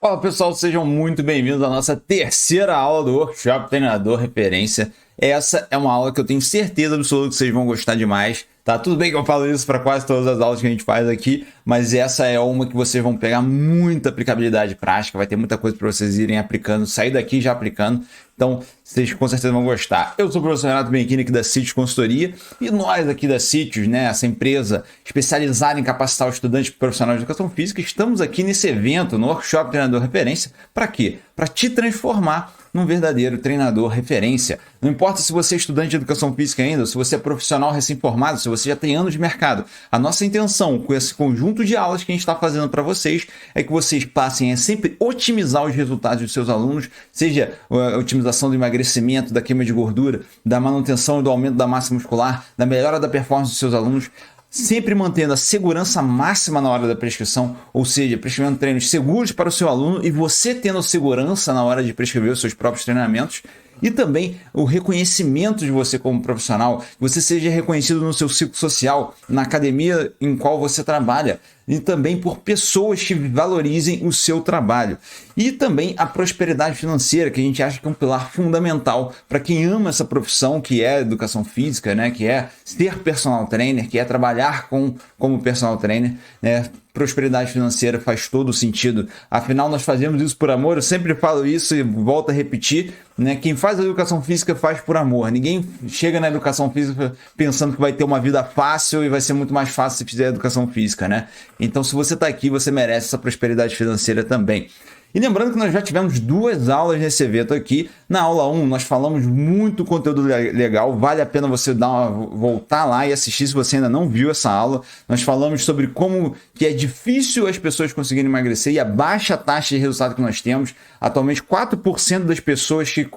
Fala pessoal, sejam muito bem-vindos à nossa terceira aula do Workshop Treinador Referência. Essa é uma aula que eu tenho certeza absoluta que vocês vão gostar demais. Tá tudo bem que eu falo isso para quase todas as aulas que a gente faz aqui, mas essa é uma que vocês vão pegar muita aplicabilidade prática, vai ter muita coisa para vocês irem aplicando, sair daqui já aplicando. Então, vocês com certeza vão gostar. Eu sou o professor Renato Benchini aqui da Sítios Consultoria e nós aqui da Sítios, né, essa empresa especializada em capacitar os estudantes profissionais de educação física, estamos aqui nesse evento, no Workshop Treinador Referência, para quê? Para te transformar num verdadeiro treinador referência. Não importa se você é estudante de educação física ainda, se você é profissional recém-formado, se você já tem anos de mercado. A nossa intenção com esse conjunto de aulas que a gente está fazendo para vocês é que vocês passem a sempre otimizar os resultados dos seus alunos, seja a otimização do emagrecimento, da queima de gordura, da manutenção e do aumento da massa muscular, da melhora da performance dos seus alunos, sempre mantendo a segurança máxima na hora da prescrição, ou seja, prescrevendo treinos seguros para o seu aluno e você tendo segurança na hora de prescrever os seus próprios treinamentos. E também o reconhecimento de você como profissional, que você seja reconhecido no seu ciclo social, na academia em qual você trabalha, e também por pessoas que valorizem o seu trabalho. E também a prosperidade financeira, que a gente acha que é um pilar fundamental para quem ama essa profissão, que é educação física, né? Que é ser personal trainer, que é trabalhar como personal trainer, né? Prosperidade financeira faz todo sentido. Afinal, nós fazemos isso por amor. Eu sempre falo isso e volto a repetir, né? Quem faz a educação física faz por amor. Ninguém chega na educação física pensando que vai ter uma vida fácil e vai ser muito mais fácil se fizer educação física, né? Então, se você está aqui, você merece essa prosperidade financeira também. E lembrando que nós já tivemos 2 aulas nesse evento aqui. Na aula 1, nós falamos muito conteúdo legal. Vale a pena você voltar lá e assistir se você ainda não viu essa aula. Nós falamos sobre como que é difícil as pessoas conseguirem emagrecer e a baixa taxa de resultado que nós temos. Atualmente, 4% das pessoas que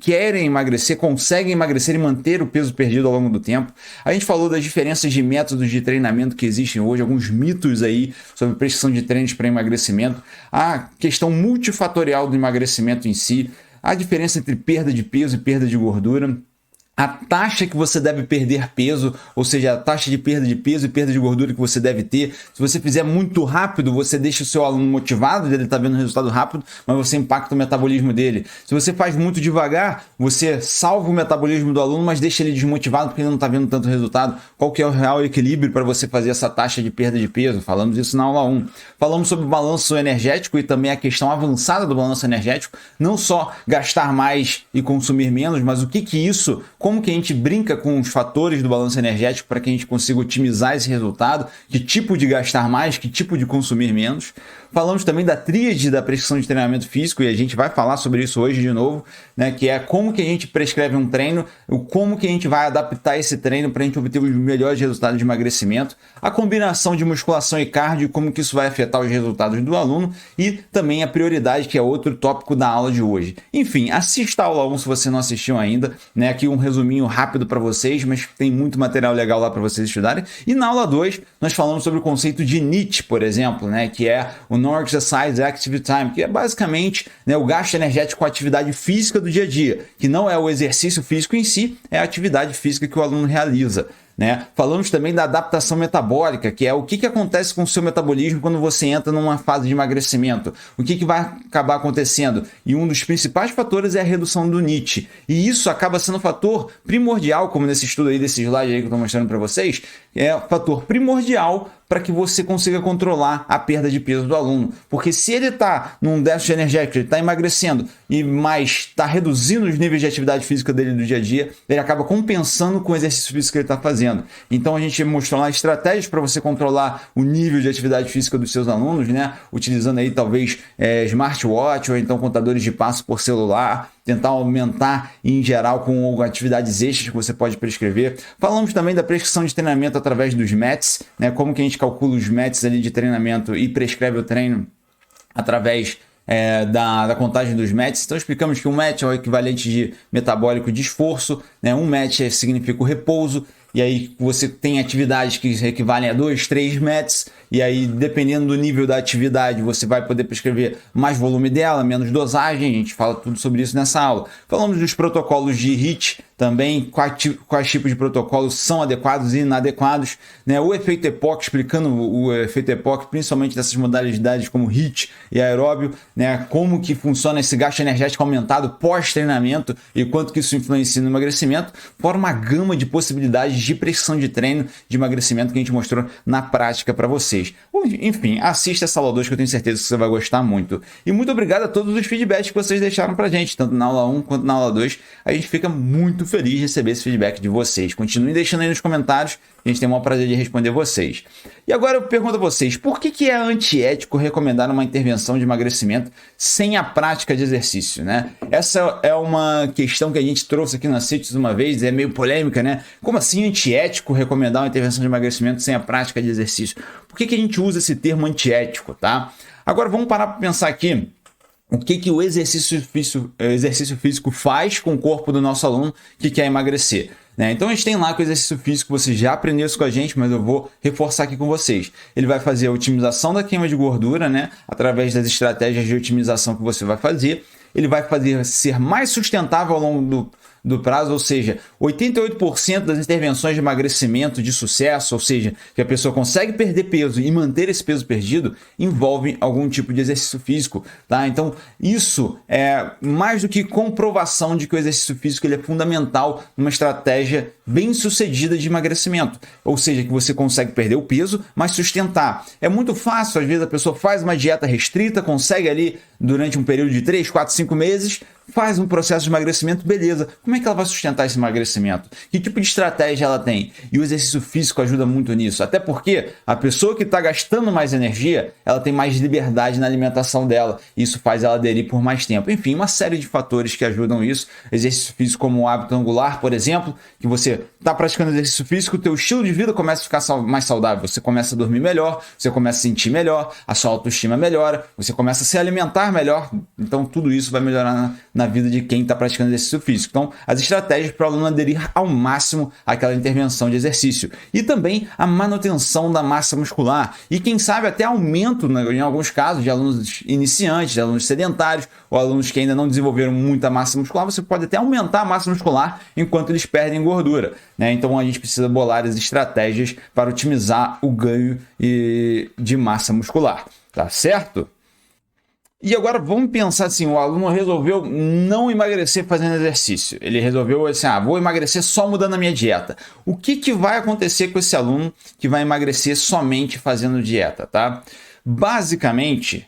querem emagrecer, conseguem emagrecer e manter o peso perdido ao longo do tempo. A gente falou das diferenças de métodos de treinamento que existem hoje, alguns mitos aí sobre prescrição de treinos para emagrecimento, a questão multifatorial do emagrecimento em si, a diferença entre perda de peso e perda de gordura, a taxa que você deve perder peso, ou seja, a taxa de perda de peso e perda de gordura que você deve ter. Se você fizer muito rápido, você deixa o seu aluno motivado, ele está vendo o resultado rápido, mas você impacta o metabolismo dele. Se você faz muito devagar, você salva o metabolismo do aluno, mas deixa ele desmotivado porque ele não está vendo tanto resultado. Qual que é o real equilíbrio para você fazer essa taxa de perda de peso? Falamos isso na aula 1. Falamos sobre o balanço energético e também a questão avançada do balanço energético, não só gastar mais e consumir menos, mas o que isso... Como que a gente brinca com os fatores do balanço energético para que a gente consiga otimizar esse resultado, que tipo de gastar mais, que tipo de consumir menos. Falamos também da tríade da prescrição de treinamento físico e a gente vai falar sobre isso hoje de novo, né? Que é como que a gente prescreve um treino, como que a gente vai adaptar esse treino para a gente obter os melhores resultados de emagrecimento, a combinação de musculação e cardio, como que isso vai afetar os resultados do aluno e também a prioridade, que é outro tópico da aula de hoje. Enfim, assista a aula 1 se você não assistiu ainda, né? Aqui um resuminho rápido para vocês, mas tem muito material legal lá para vocês estudarem. E na aula 2, nós falamos sobre o conceito de NEAT, por exemplo, né? Que é o Non-Exercise Active Time, que é basicamente, né, o gasto energético com a atividade física do dia a dia, que não é o exercício físico em si, é a atividade física que o aluno realiza. Né? Falamos também da adaptação metabólica, que é o que acontece com o seu metabolismo quando você entra numa fase de emagrecimento, o que vai acabar acontecendo, e um dos principais fatores é a redução do NEAT, e isso acaba sendo um fator primordial, como nesse estudo aí, desse slide aí que eu estou mostrando para vocês, é um fator primordial para que você consiga controlar a perda de peso do aluno, porque se ele está num déficit energético, ele está emagrecendo, mas está reduzindo os níveis de atividade física dele do dia a dia, ele acaba compensando com o exercício físico que ele está fazendo. Então a gente mostrou lá estratégias para você controlar o nível de atividade física dos seus alunos, né? Utilizando aí talvez smartwatch ou então contadores de passo por celular, tentar aumentar em geral com atividades extras que você pode prescrever. Falamos também da prescrição de treinamento através dos METs, né? Como que a gente calcula os METs ali de treinamento e prescreve o treino através da contagem dos METs. Então explicamos que um MET é o equivalente de metabólico de esforço, né? Um MET significa o repouso, e aí você tem atividades que equivalem a 2, 3 METs, e aí dependendo do nível da atividade você vai poder prescrever mais volume dela, menos dosagem. A gente fala tudo sobre isso nessa aula. Falamos dos protocolos de HIIT, também quais tipos de protocolos são adequados e inadequados, né? O efeito EPOC, explicando o efeito EPOC, principalmente dessas modalidades como HIIT e aeróbio, né? Como que funciona esse gasto energético aumentado pós-treinamento e quanto que isso influencia no emagrecimento, fora uma gama de possibilidades de pressão de treino de emagrecimento que a gente mostrou na prática para vocês. Enfim, assista essa aula 2 que eu tenho certeza que você vai gostar muito. E muito obrigado a todos os feedbacks que vocês deixaram pra gente, tanto na aula 1 quanto na aula 2. A gente fica muito feliz de receber esse feedback de vocês. Continuem deixando aí nos comentários, a gente tem o maior prazer de responder vocês. E agora eu pergunto a vocês, por que é antiético recomendar uma intervenção de emagrecimento sem a prática de exercício, né? Essa é uma questão que a gente trouxe aqui na CITES uma vez, é meio polêmica, né? Como assim antiético recomendar uma intervenção de emagrecimento sem a prática de exercício? Por que a gente usa esse termo antiético, tá? Agora vamos parar para pensar aqui o que o exercício físico faz com o corpo do nosso aluno que quer emagrecer. Né? Então a gente tem lá que o exercício físico, você já aprendeu isso com a gente, mas eu vou reforçar aqui com vocês. Ele vai fazer a otimização da queima de gordura, né? Através das estratégias de otimização que você vai fazer. Ele vai fazer ser mais sustentável ao longo do prazo, ou seja, 88% das intervenções de emagrecimento de sucesso, ou seja, que a pessoa consegue perder peso e manter esse peso perdido, envolve algum tipo de exercício físico, tá? Então, isso é mais do que comprovação de que o exercício físico ele é fundamental numa estratégia bem sucedida de emagrecimento, ou seja, que você consegue perder o peso, mas sustentar. É muito fácil, às vezes a pessoa faz uma dieta restrita, consegue ali durante um período de 3, 4, 5 meses, faz um processo de emagrecimento, beleza. Como é que ela vai sustentar esse emagrecimento? Que tipo de estratégia ela tem? E o exercício físico ajuda muito nisso. Até porque a pessoa que está gastando mais energia, ela tem mais liberdade na alimentação dela. Isso faz ela aderir por mais tempo. Enfim, uma série de fatores que ajudam isso. Exercício físico como o hábito angular, por exemplo, que você está praticando exercício físico, o teu estilo de vida começa a ficar mais saudável. Você começa a dormir melhor, você começa a sentir melhor, a sua autoestima melhora, você começa a se alimentar melhor. Então, tudo isso vai melhorar na vida de quem está praticando exercício físico. Então, as estratégias para o aluno aderir ao máximo àquela intervenção de exercício. E também a manutenção da massa muscular. E quem sabe até aumento, em alguns casos, de alunos iniciantes, de alunos sedentários, ou alunos que ainda não desenvolveram muita massa muscular, você pode até aumentar a massa muscular enquanto eles perdem gordura. Né? Então, a gente precisa bolar as estratégias para otimizar o ganho de massa muscular. Tá certo? E agora vamos pensar assim, o aluno resolveu não emagrecer fazendo exercício. Ele resolveu assim, vou emagrecer só mudando a minha dieta. O que vai acontecer com esse aluno que vai emagrecer somente fazendo dieta, tá? Basicamente,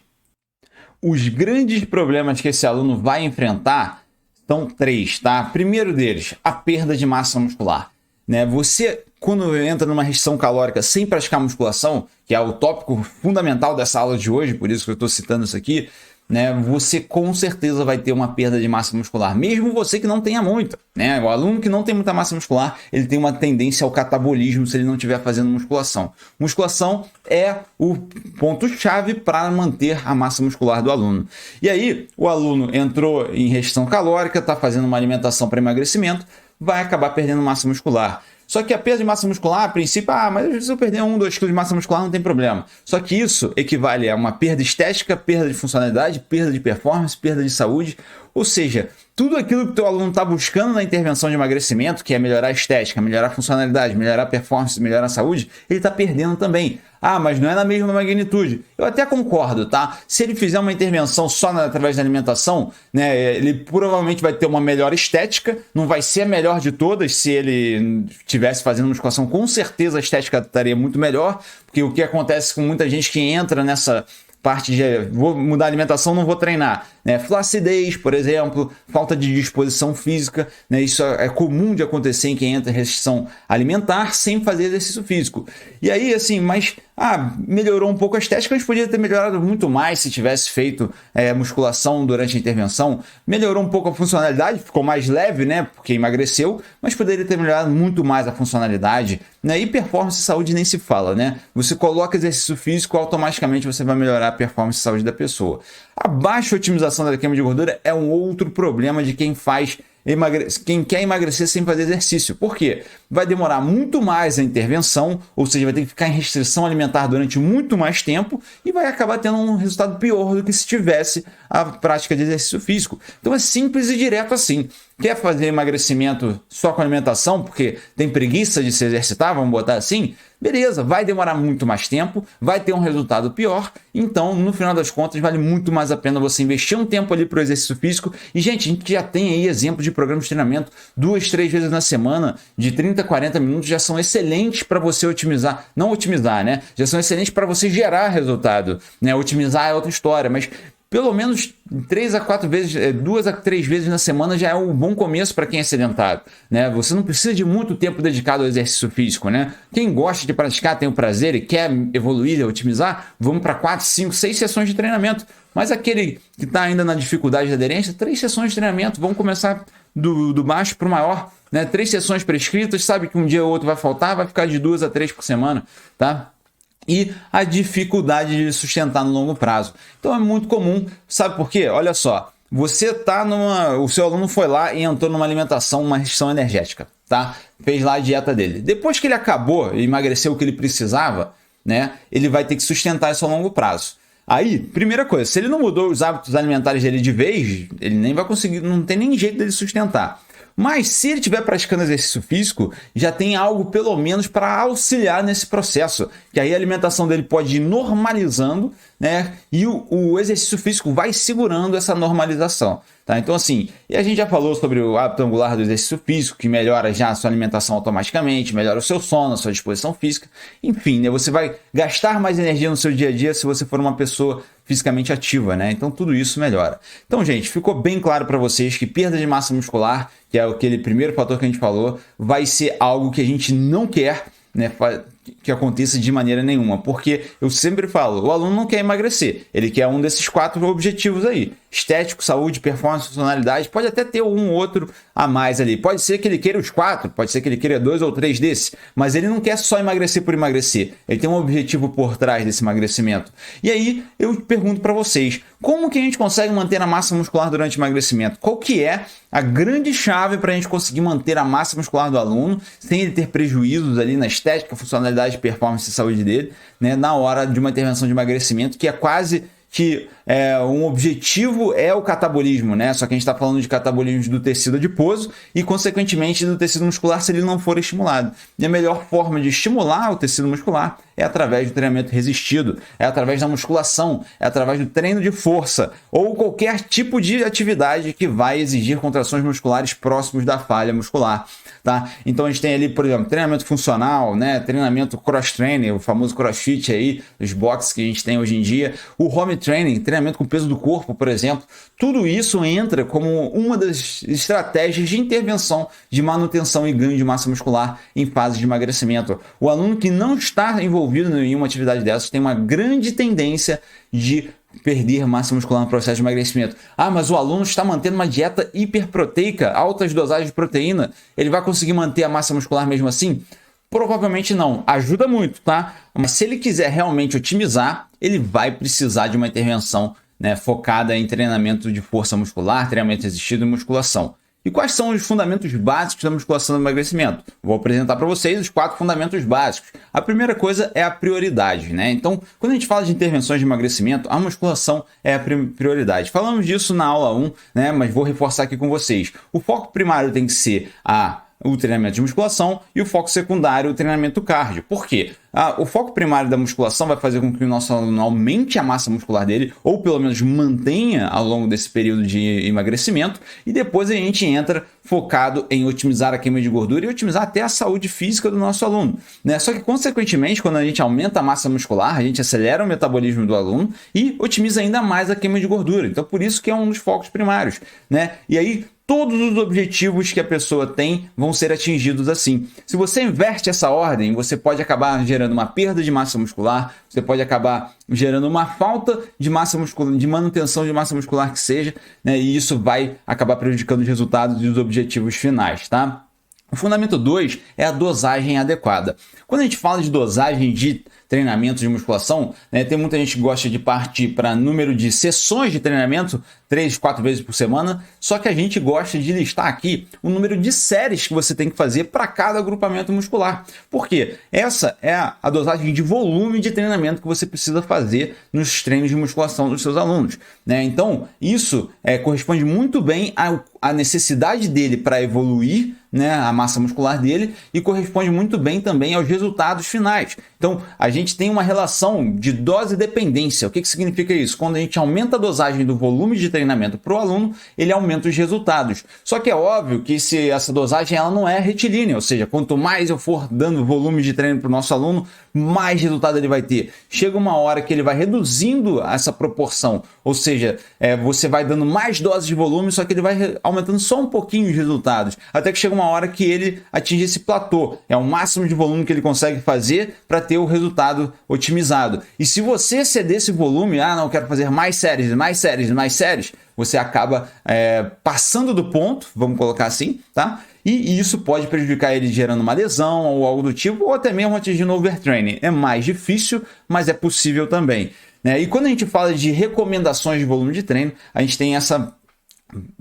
os grandes problemas que esse aluno vai enfrentar são 3, tá? Primeiro deles, a perda de massa muscular. Né? Você, quando entra numa restrição calórica sem praticar musculação, que é o tópico fundamental dessa aula de hoje, por isso que eu estou citando isso aqui, né? Você com certeza vai ter uma perda de massa muscular, mesmo você que não tenha muita. Né? O aluno que não tem muita massa muscular, ele tem uma tendência ao catabolismo se ele não estiver fazendo musculação. Musculação é o ponto-chave para manter a massa muscular do aluno. E aí, o aluno entrou em restrição calórica, está fazendo uma alimentação para emagrecimento, vai acabar perdendo massa muscular. Só que a perda de massa muscular, a princípio, mas se eu perder 1, 2 kg de massa muscular não tem problema. Só que isso equivale a uma perda estética, perda de funcionalidade, perda de performance, perda de saúde. Ou seja, tudo aquilo que o teu aluno está buscando na intervenção de emagrecimento, que é melhorar a estética, melhorar a funcionalidade, melhorar a performance, melhorar a saúde, ele está perdendo também. Mas não é na mesma magnitude. Eu até concordo, tá? Se ele fizer uma intervenção só através da alimentação, né, ele provavelmente vai ter uma melhor estética, não vai ser a melhor de todas. Se ele estivesse fazendo musculação, com certeza a estética estaria muito melhor, porque o que acontece com muita gente que entra nessa parte de vou mudar a alimentação, não vou treinar, né? Flacidez, por exemplo, falta de disposição física, né? Isso é comum de acontecer em quem entra em restrição alimentar sem fazer exercício físico. E aí, assim, mas melhorou um pouco a estética, mas podia ter melhorado muito mais se tivesse feito musculação durante a intervenção. Melhorou um pouco a funcionalidade, ficou mais leve, né? Porque emagreceu, mas poderia ter melhorado muito mais a funcionalidade, né? E performance e saúde nem se fala, né? Você coloca exercício físico, automaticamente você vai melhorar a performance e saúde da pessoa. A baixa otimização da queima de gordura é um outro problema de quem quer emagrecer sem fazer exercício. Por quê? vai demorar muito mais a intervenção, ou seja, vai ter que ficar em restrição alimentar durante muito mais tempo e vai acabar tendo um resultado pior do que se tivesse a prática de exercício físico. Então é simples e direto assim. Quer fazer emagrecimento só com alimentação, porque tem preguiça de se exercitar, vamos botar assim? Beleza, vai demorar muito mais tempo, vai ter um resultado pior, então no final das contas vale muito mais a pena você investir um tempo ali para o exercício físico. E gente, a gente já tem aí exemplos de programas de treinamento 2, 3 vezes na semana, de 30, 40 minutos, já são excelentes para você otimizar, não otimizar, né? Já são excelentes para você gerar resultado, né? Otimizar é outra história, mas pelo menos 3 a 4 vezes, 2 a 3 vezes na semana já é um bom começo para quem é sedentário, né? Você não precisa de muito tempo dedicado ao exercício físico, né? Quem gosta de praticar, tem o prazer e quer evoluir, otimizar, vamos para 4, 5, 6 sessões de treinamento. Mas aquele que está ainda na dificuldade de aderência, 3 sessões de treinamento, vamos começar do baixo para o maior, né? 3 sessões prescritas, sabe que um dia ou outro vai faltar, vai ficar de 2 a 3 por semana, tá? E a dificuldade de sustentar no longo prazo. Então é muito comum, sabe por quê? Olha só, você tá o seu aluno foi lá e entrou numa alimentação, uma restrição energética, tá? Fez lá a dieta dele. Depois que ele acabou e emagreceu o que ele precisava, né? Ele vai ter que sustentar isso a longo prazo. Aí, primeira coisa, se ele não mudou os hábitos alimentares dele de vez, ele nem vai conseguir, não tem nem jeito dele sustentar. Mas se ele estiver praticando exercício físico, já tem algo pelo menos para auxiliar nesse processo, que aí a alimentação dele pode ir normalizando, né? E o exercício físico vai segurando essa normalização. Tá? Então assim, e a gente já falou sobre o hábito angular do exercício físico, que melhora já a sua alimentação automaticamente, melhora o seu sono, a sua disposição física. Enfim, né? Você vai gastar mais energia no seu dia a dia se você for uma pessoa fisicamente ativa, né? Então tudo isso melhora. Então, gente, ficou bem claro para vocês que perda de massa muscular, que é aquele primeiro fator que a gente falou, vai ser algo que a gente não quer, né, que aconteça de maneira nenhuma, porque eu sempre falo, o aluno não quer emagrecer, ele quer um desses 4 objetivos aí: estético, saúde, performance, funcionalidade. Pode até ter um outro a mais ali, pode ser que ele queira os 4, pode ser que ele queira 2 ou 3 desses, mas ele não quer só emagrecer por emagrecer, ele tem um objetivo por trás desse emagrecimento. E aí eu pergunto para vocês, como que a gente consegue manter a massa muscular durante o emagrecimento? Qual que é a grande chave para a gente conseguir manter a massa muscular do aluno sem ele ter prejuízos ali na estética, funcionalidade, performance e saúde dele, né, na hora de uma intervenção de emagrecimento, que é quase que um objetivo é o catabolismo, né? Só que a gente está falando de catabolismo do tecido adiposo e, consequentemente, do tecido muscular se ele não for estimulado. E a melhor forma de estimular o tecido muscular é através do treinamento resistido, é através da musculação, é através do treino de força ou qualquer tipo de atividade que vai exigir contrações musculares próximos da falha muscular. Tá? Então a gente tem ali, por exemplo, treinamento funcional, né? Treinamento cross-training, o famoso crossfit aí, os boxes que a gente tem hoje em dia, o home training, treinamento com peso do corpo, por exemplo. Tudo isso entra como uma das estratégias de intervenção de manutenção e ganho de massa muscular em fase de emagrecimento. O aluno que não está envolvido em uma atividade dessas tem uma grande tendência de perder massa muscular no processo de emagrecimento. Ah, mas o aluno está mantendo uma dieta hiperproteica, altas dosagens de proteína, ele vai conseguir manter a massa muscular mesmo assim? Provavelmente não. Ajuda muito, tá? Mas se ele quiser realmente otimizar, ele vai precisar de uma intervenção, né, focada em treinamento de força muscular, treinamento resistido e musculação. E quais são os fundamentos básicos da musculação do emagrecimento? Vou apresentar para vocês os 4 fundamentos básicos. A primeira coisa é a prioridade, né? Então, quando a gente fala de intervenções de emagrecimento, a musculação é a prioridade. Falamos disso na aula 1, né? Mas vou reforçar aqui com vocês. O foco primário tem que ser o treinamento de musculação e o foco secundário, o treinamento cardio. Por quê? O foco primário da musculação vai fazer com que o nosso aluno aumente a massa muscular dele, ou pelo menos mantenha ao longo desse período de emagrecimento, e depois a gente entra focado em otimizar a queima de gordura e otimizar até a saúde física do nosso aluno, né? Só que, consequentemente, quando a gente aumenta a massa muscular, a gente acelera o metabolismo do aluno e otimiza ainda mais a queima de gordura. Então, por isso que é um dos focos primários, né? E aí, todos os objetivos que a pessoa tem vão ser atingidos assim. Se você inverte essa ordem, você pode acabar gerando uma perda de massa muscular, você pode acabar gerando uma falta de massa muscular, de manutenção de massa muscular que seja, né? E isso vai acabar prejudicando os resultados e os objetivos finais, tá? O fundamento 2 é a dosagem adequada. Quando a gente fala de dosagem de treinamento de musculação, né, tem muita gente que gosta de partir para número de sessões de treinamento, 3, 4 vezes por semana, só que a gente gosta de listar aqui o número de séries que você tem que fazer para cada agrupamento muscular. Por quê? Essa é a dosagem de volume de treinamento que você precisa fazer nos treinos de musculação dos seus alunos, né? Então, isso corresponde muito bem à necessidade dele para evoluir, né, a massa muscular dele, e corresponde muito bem também aos resultados finais. Então, a gente tem uma relação de dose-dependência. O que significa isso? Quando a gente aumenta a dosagem do volume de treinamento para o aluno, ele aumenta os resultados. Só que é óbvio que essa dosagem ela não é retilínea, ou seja, quanto mais eu for dando volume de treino para o nosso aluno, mais resultado ele vai ter. Chega uma hora que ele vai reduzindo essa proporção, ou seja, você vai dando mais doses de volume, só que ele vai aumentando só um pouquinho os resultados, até que chega uma hora que ele atinge esse platô, é o máximo de volume que ele consegue fazer para ter o resultado otimizado. E se você exceder esse volume, não, quero fazer mais séries, mais séries, mais séries, você acaba passando do ponto, vamos colocar assim, tá? E isso pode prejudicar ele gerando uma lesão ou algo do tipo, ou até mesmo atingindo overtraining. É mais difícil, mas é possível também, né? E quando a gente fala de recomendações de volume de treino, a gente tem essa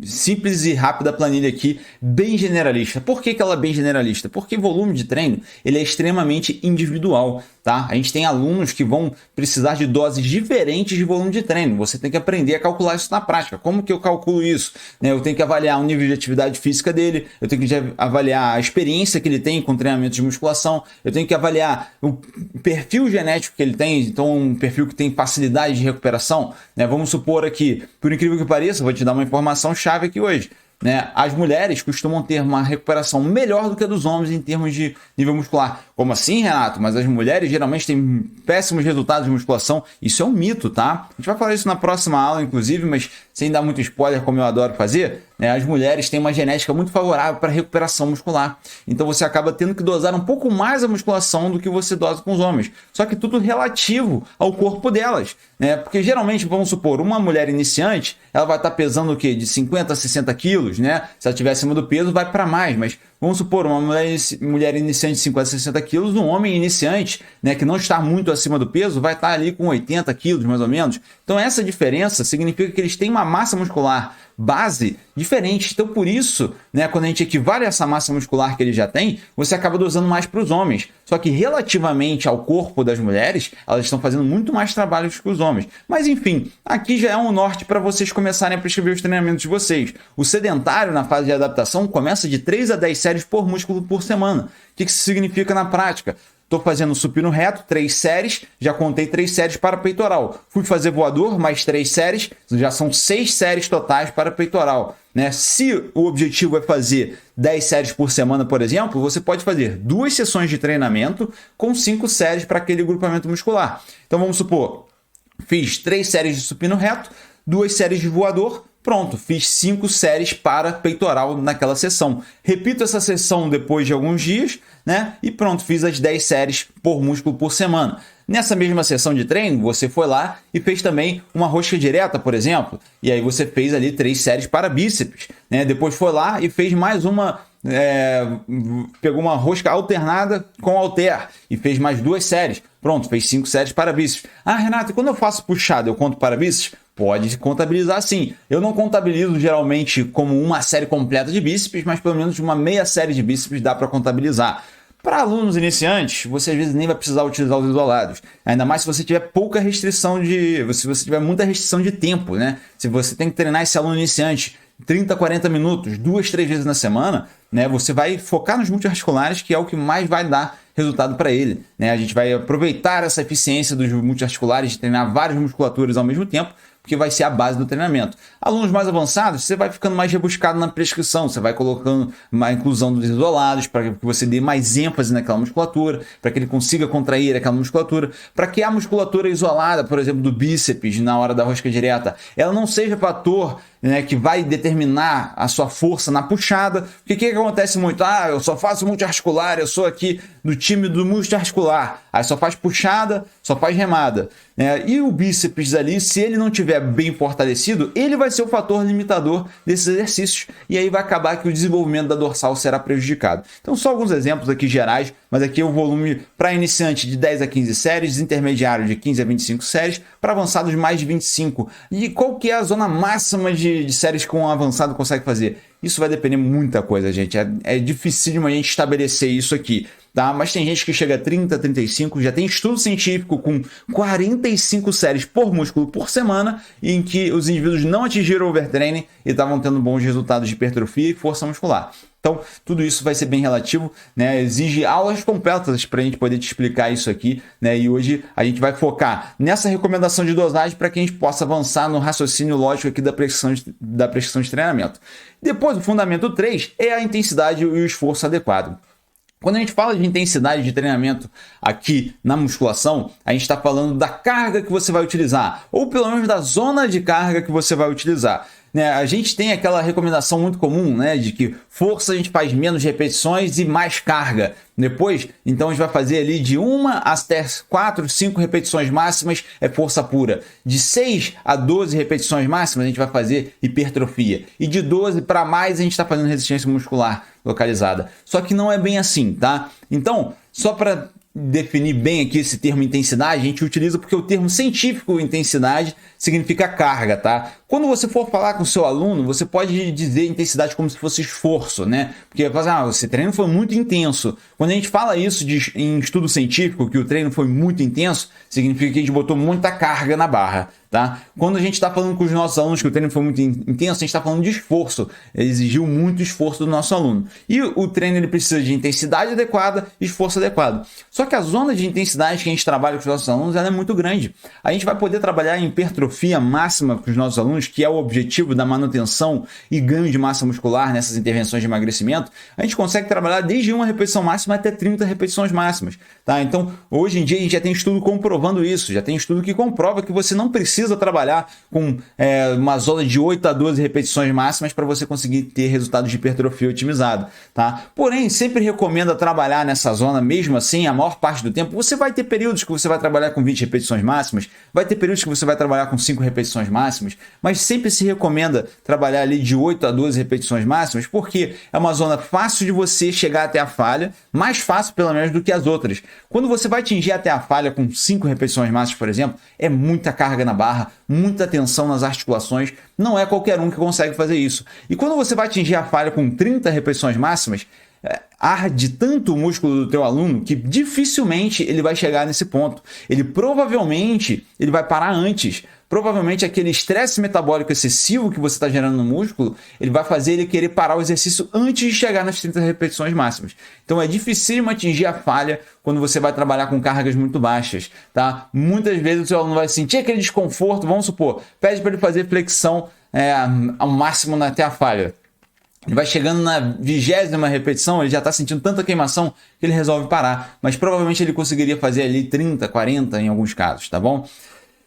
simples e rápida planilha aqui, bem generalista. Por que ela é bem generalista? Porque volume de treino ele é extremamente individual, tá? A gente tem alunos que vão precisar de doses diferentes de volume de treino. Você tem que aprender a calcular isso na prática. Como que eu calculo isso? Eu tenho que avaliar o nível de atividade física dele, eu tenho que avaliar a experiência que ele tem com treinamento de musculação, eu tenho que avaliar o perfil genético que ele tem, então um perfil que tem facilidade de recuperação, né? Vamos supor aqui, por incrível que pareça, vou te dar uma informação chave aqui hoje, né? As mulheres costumam ter uma recuperação melhor do que a dos homens em termos de nível muscular. Como assim, Renato? Mas as mulheres geralmente têm péssimos resultados de musculação. Isso é um mito, tá? A gente vai falar isso na próxima aula, inclusive, mas sem dar muito spoiler, como eu adoro fazer, né? As mulheres têm uma genética muito favorável para recuperação muscular. Então você acaba tendo que dosar um pouco mais a musculação do que você dosa com os homens. Só que tudo relativo ao corpo delas, né? Porque geralmente, vamos supor, uma mulher iniciante, ela vai estar pesando o quê? De 50 a 60 quilos, né? Se ela estiver acima do peso, vai para mais, mas vamos supor, uma mulher iniciante de 50 a 60 quilos, um homem iniciante, né, que não está muito acima do peso, vai estar ali com 80 quilos, mais ou menos. Então, essa diferença significa que eles têm uma massa muscular base diferente. Então, por isso, né, quando a gente equivale essa massa muscular que ele já tem, você acaba dosando mais para os homens. Só que, relativamente ao corpo das mulheres, elas estão fazendo muito mais trabalho que os homens. Mas, enfim, aqui já é um norte para vocês começarem a prescrever os treinamentos de vocês. O sedentário, na fase de adaptação, começa de 3 a 10 séries por músculo por semana. O que isso significa na prática? Estou fazendo supino reto, 3 séries, já contei 3 séries para peitoral. Fui fazer voador, mais 3 séries, já são 6 séries totais para peitoral, né? Se o objetivo é fazer 10 séries por semana, por exemplo, você pode fazer 2 sessões de treinamento com 5 séries para aquele grupamento muscular. Então vamos supor, fiz 3 séries de supino reto, 2 séries de voador, pronto, fiz 5 séries para peitoral naquela sessão. Repito essa sessão depois de alguns dias, né? E pronto, fiz as 10 séries por músculo por semana. Nessa mesma sessão de treino, você foi lá e fez também uma rosca direta, por exemplo, e aí você fez ali 3 séries para bíceps, né? Depois foi lá e fez mais uma, pegou uma rosca alternada com halter e fez mais 2 séries. Pronto, fez 5 séries para bíceps. Ah, Renato, e quando eu faço puxada, eu conto para bíceps? Pode contabilizar sim. Eu não contabilizo geralmente como uma série completa de bíceps, mas pelo menos uma meia série de bíceps dá para contabilizar. Para alunos iniciantes, você às vezes nem vai precisar utilizar os isolados. Ainda mais se você tiver pouca restrição se você tiver muita restrição de tempo, né? Se você tem que treinar esse aluno iniciante 30, 40 minutos, 2, 3 vezes na semana, né? Você vai focar nos multiarticulares, que é o que mais vai dar resultado para ele, né? A gente vai aproveitar essa eficiência dos multiarticulares de treinar várias musculaturas ao mesmo tempo, porque vai ser a base do treinamento. Alunos mais avançados, você vai ficando mais rebuscado na prescrição, você vai colocando uma inclusão dos isolados para que você dê mais ênfase naquela musculatura, para que ele consiga contrair aquela musculatura, para que a musculatura isolada, por exemplo, do bíceps na hora da rosca direta, ela não seja fator, né, que vai determinar a sua força na puxada. Porque o que acontece muito? Ah, eu só faço multiarticular, eu sou aqui do time do multiarticular. Aí só faz puxada, só faz remada. E o bíceps ali, se ele não tiver bem fortalecido, ele vai ser o fator limitador desses exercícios. E aí vai acabar que o desenvolvimento da dorsal será prejudicado. Então, só alguns exemplos aqui gerais, mas aqui é o volume para iniciante de 10 a 15 séries, intermediário de 15 a 25 séries, para avançados de mais de 25. E qual que é a zona máxima de séries que um avançado consegue fazer? Isso vai depender muita coisa, gente. É difícil a gente estabelecer isso aqui, tá? Mas tem gente que chega a 30, 35, já tem estudo científico com 45 séries por músculo por semana, em que os indivíduos não atingiram o overtraining e estavam tendo bons resultados de hipertrofia e força muscular. Então, tudo isso vai ser bem relativo, né? Exige aulas completas para a gente poder te explicar isso aqui, né? E hoje a gente vai focar nessa recomendação de dosagem para que a gente possa avançar no raciocínio lógico aqui da prescrição de treinamento. Depois, o fundamento 3 é a intensidade e o esforço adequado. Quando a gente fala de intensidade de treinamento aqui na musculação, a gente está falando da carga que você vai utilizar, ou pelo menos da zona de carga que você vai utilizar. Né, a gente tem aquela recomendação muito comum, né, de que força a gente faz menos repetições e mais carga. Depois, então a gente vai fazer ali de 1 até 4, 5 repetições máximas é força pura. De 6 a 12 repetições máximas a gente vai fazer hipertrofia. E de 12 para mais a gente está fazendo resistência muscular localizada. Só que não é bem assim, tá? Então, só para definir bem aqui esse termo intensidade, a gente utiliza porque o termo científico intensidade significa carga, tá? Quando você for falar com o seu aluno, você pode dizer intensidade como se fosse esforço, né? Porque esse treino foi muito intenso. Quando a gente fala isso em estudo científico, que o treino foi muito intenso, significa que a gente botou muita carga na barra, tá? Quando a gente está falando com os nossos alunos que o treino foi muito intenso, a gente está falando de esforço. Ele exigiu muito esforço do nosso aluno. E o treino ele precisa de intensidade adequada e esforço adequado. Só que a zona de intensidade que a gente trabalha com os nossos alunos ela é muito grande. A gente vai poder trabalhar em hipertrofia máxima com os nossos alunos, que é o objetivo da manutenção e ganho de massa muscular nessas intervenções de emagrecimento. A gente consegue trabalhar desde uma repetição máxima até 30 repetições máximas, tá? Então, hoje em dia a gente já tem estudo comprovando isso, já tem estudo que comprova que você não precisa trabalhar com uma zona de 8 a 12 repetições máximas para você conseguir ter resultados de hipertrofia otimizado, tá? Porém, sempre recomenda trabalhar nessa zona, mesmo assim, a maior parte do tempo. Você vai ter períodos que você vai trabalhar com 20 repetições máximas, vai ter períodos que você vai trabalhar com 5 repetições máximas, mas sempre se recomenda trabalhar ali de 8 a 12 repetições máximas, porque é uma zona fácil de você chegar até a falha, mais fácil pelo menos do que as outras. Quando você vai atingir até a falha com 5 repetições máximas, por exemplo, é muita carga na barra, muita tensão nas articulações, não é qualquer um que consegue fazer isso. E quando você vai atingir a falha com 30 repetições máximas, arde tanto o músculo do teu aluno que dificilmente ele vai chegar nesse ponto. Ele provavelmente vai parar antes. Provavelmente aquele estresse metabólico excessivo que você está gerando no músculo, ele vai fazer ele querer parar o exercício antes de chegar nas 30 repetições máximas. Então é difícil atingir a falha quando você vai trabalhar com cargas muito baixas, tá? Muitas vezes o seu aluno vai sentir aquele desconforto, vamos supor, pede para ele fazer flexão ao máximo até a falha. Ele vai chegando na 20ª repetição, ele já está sentindo tanta queimação que ele resolve parar. Mas provavelmente ele conseguiria fazer ali 30, 40 em alguns casos, tá bom?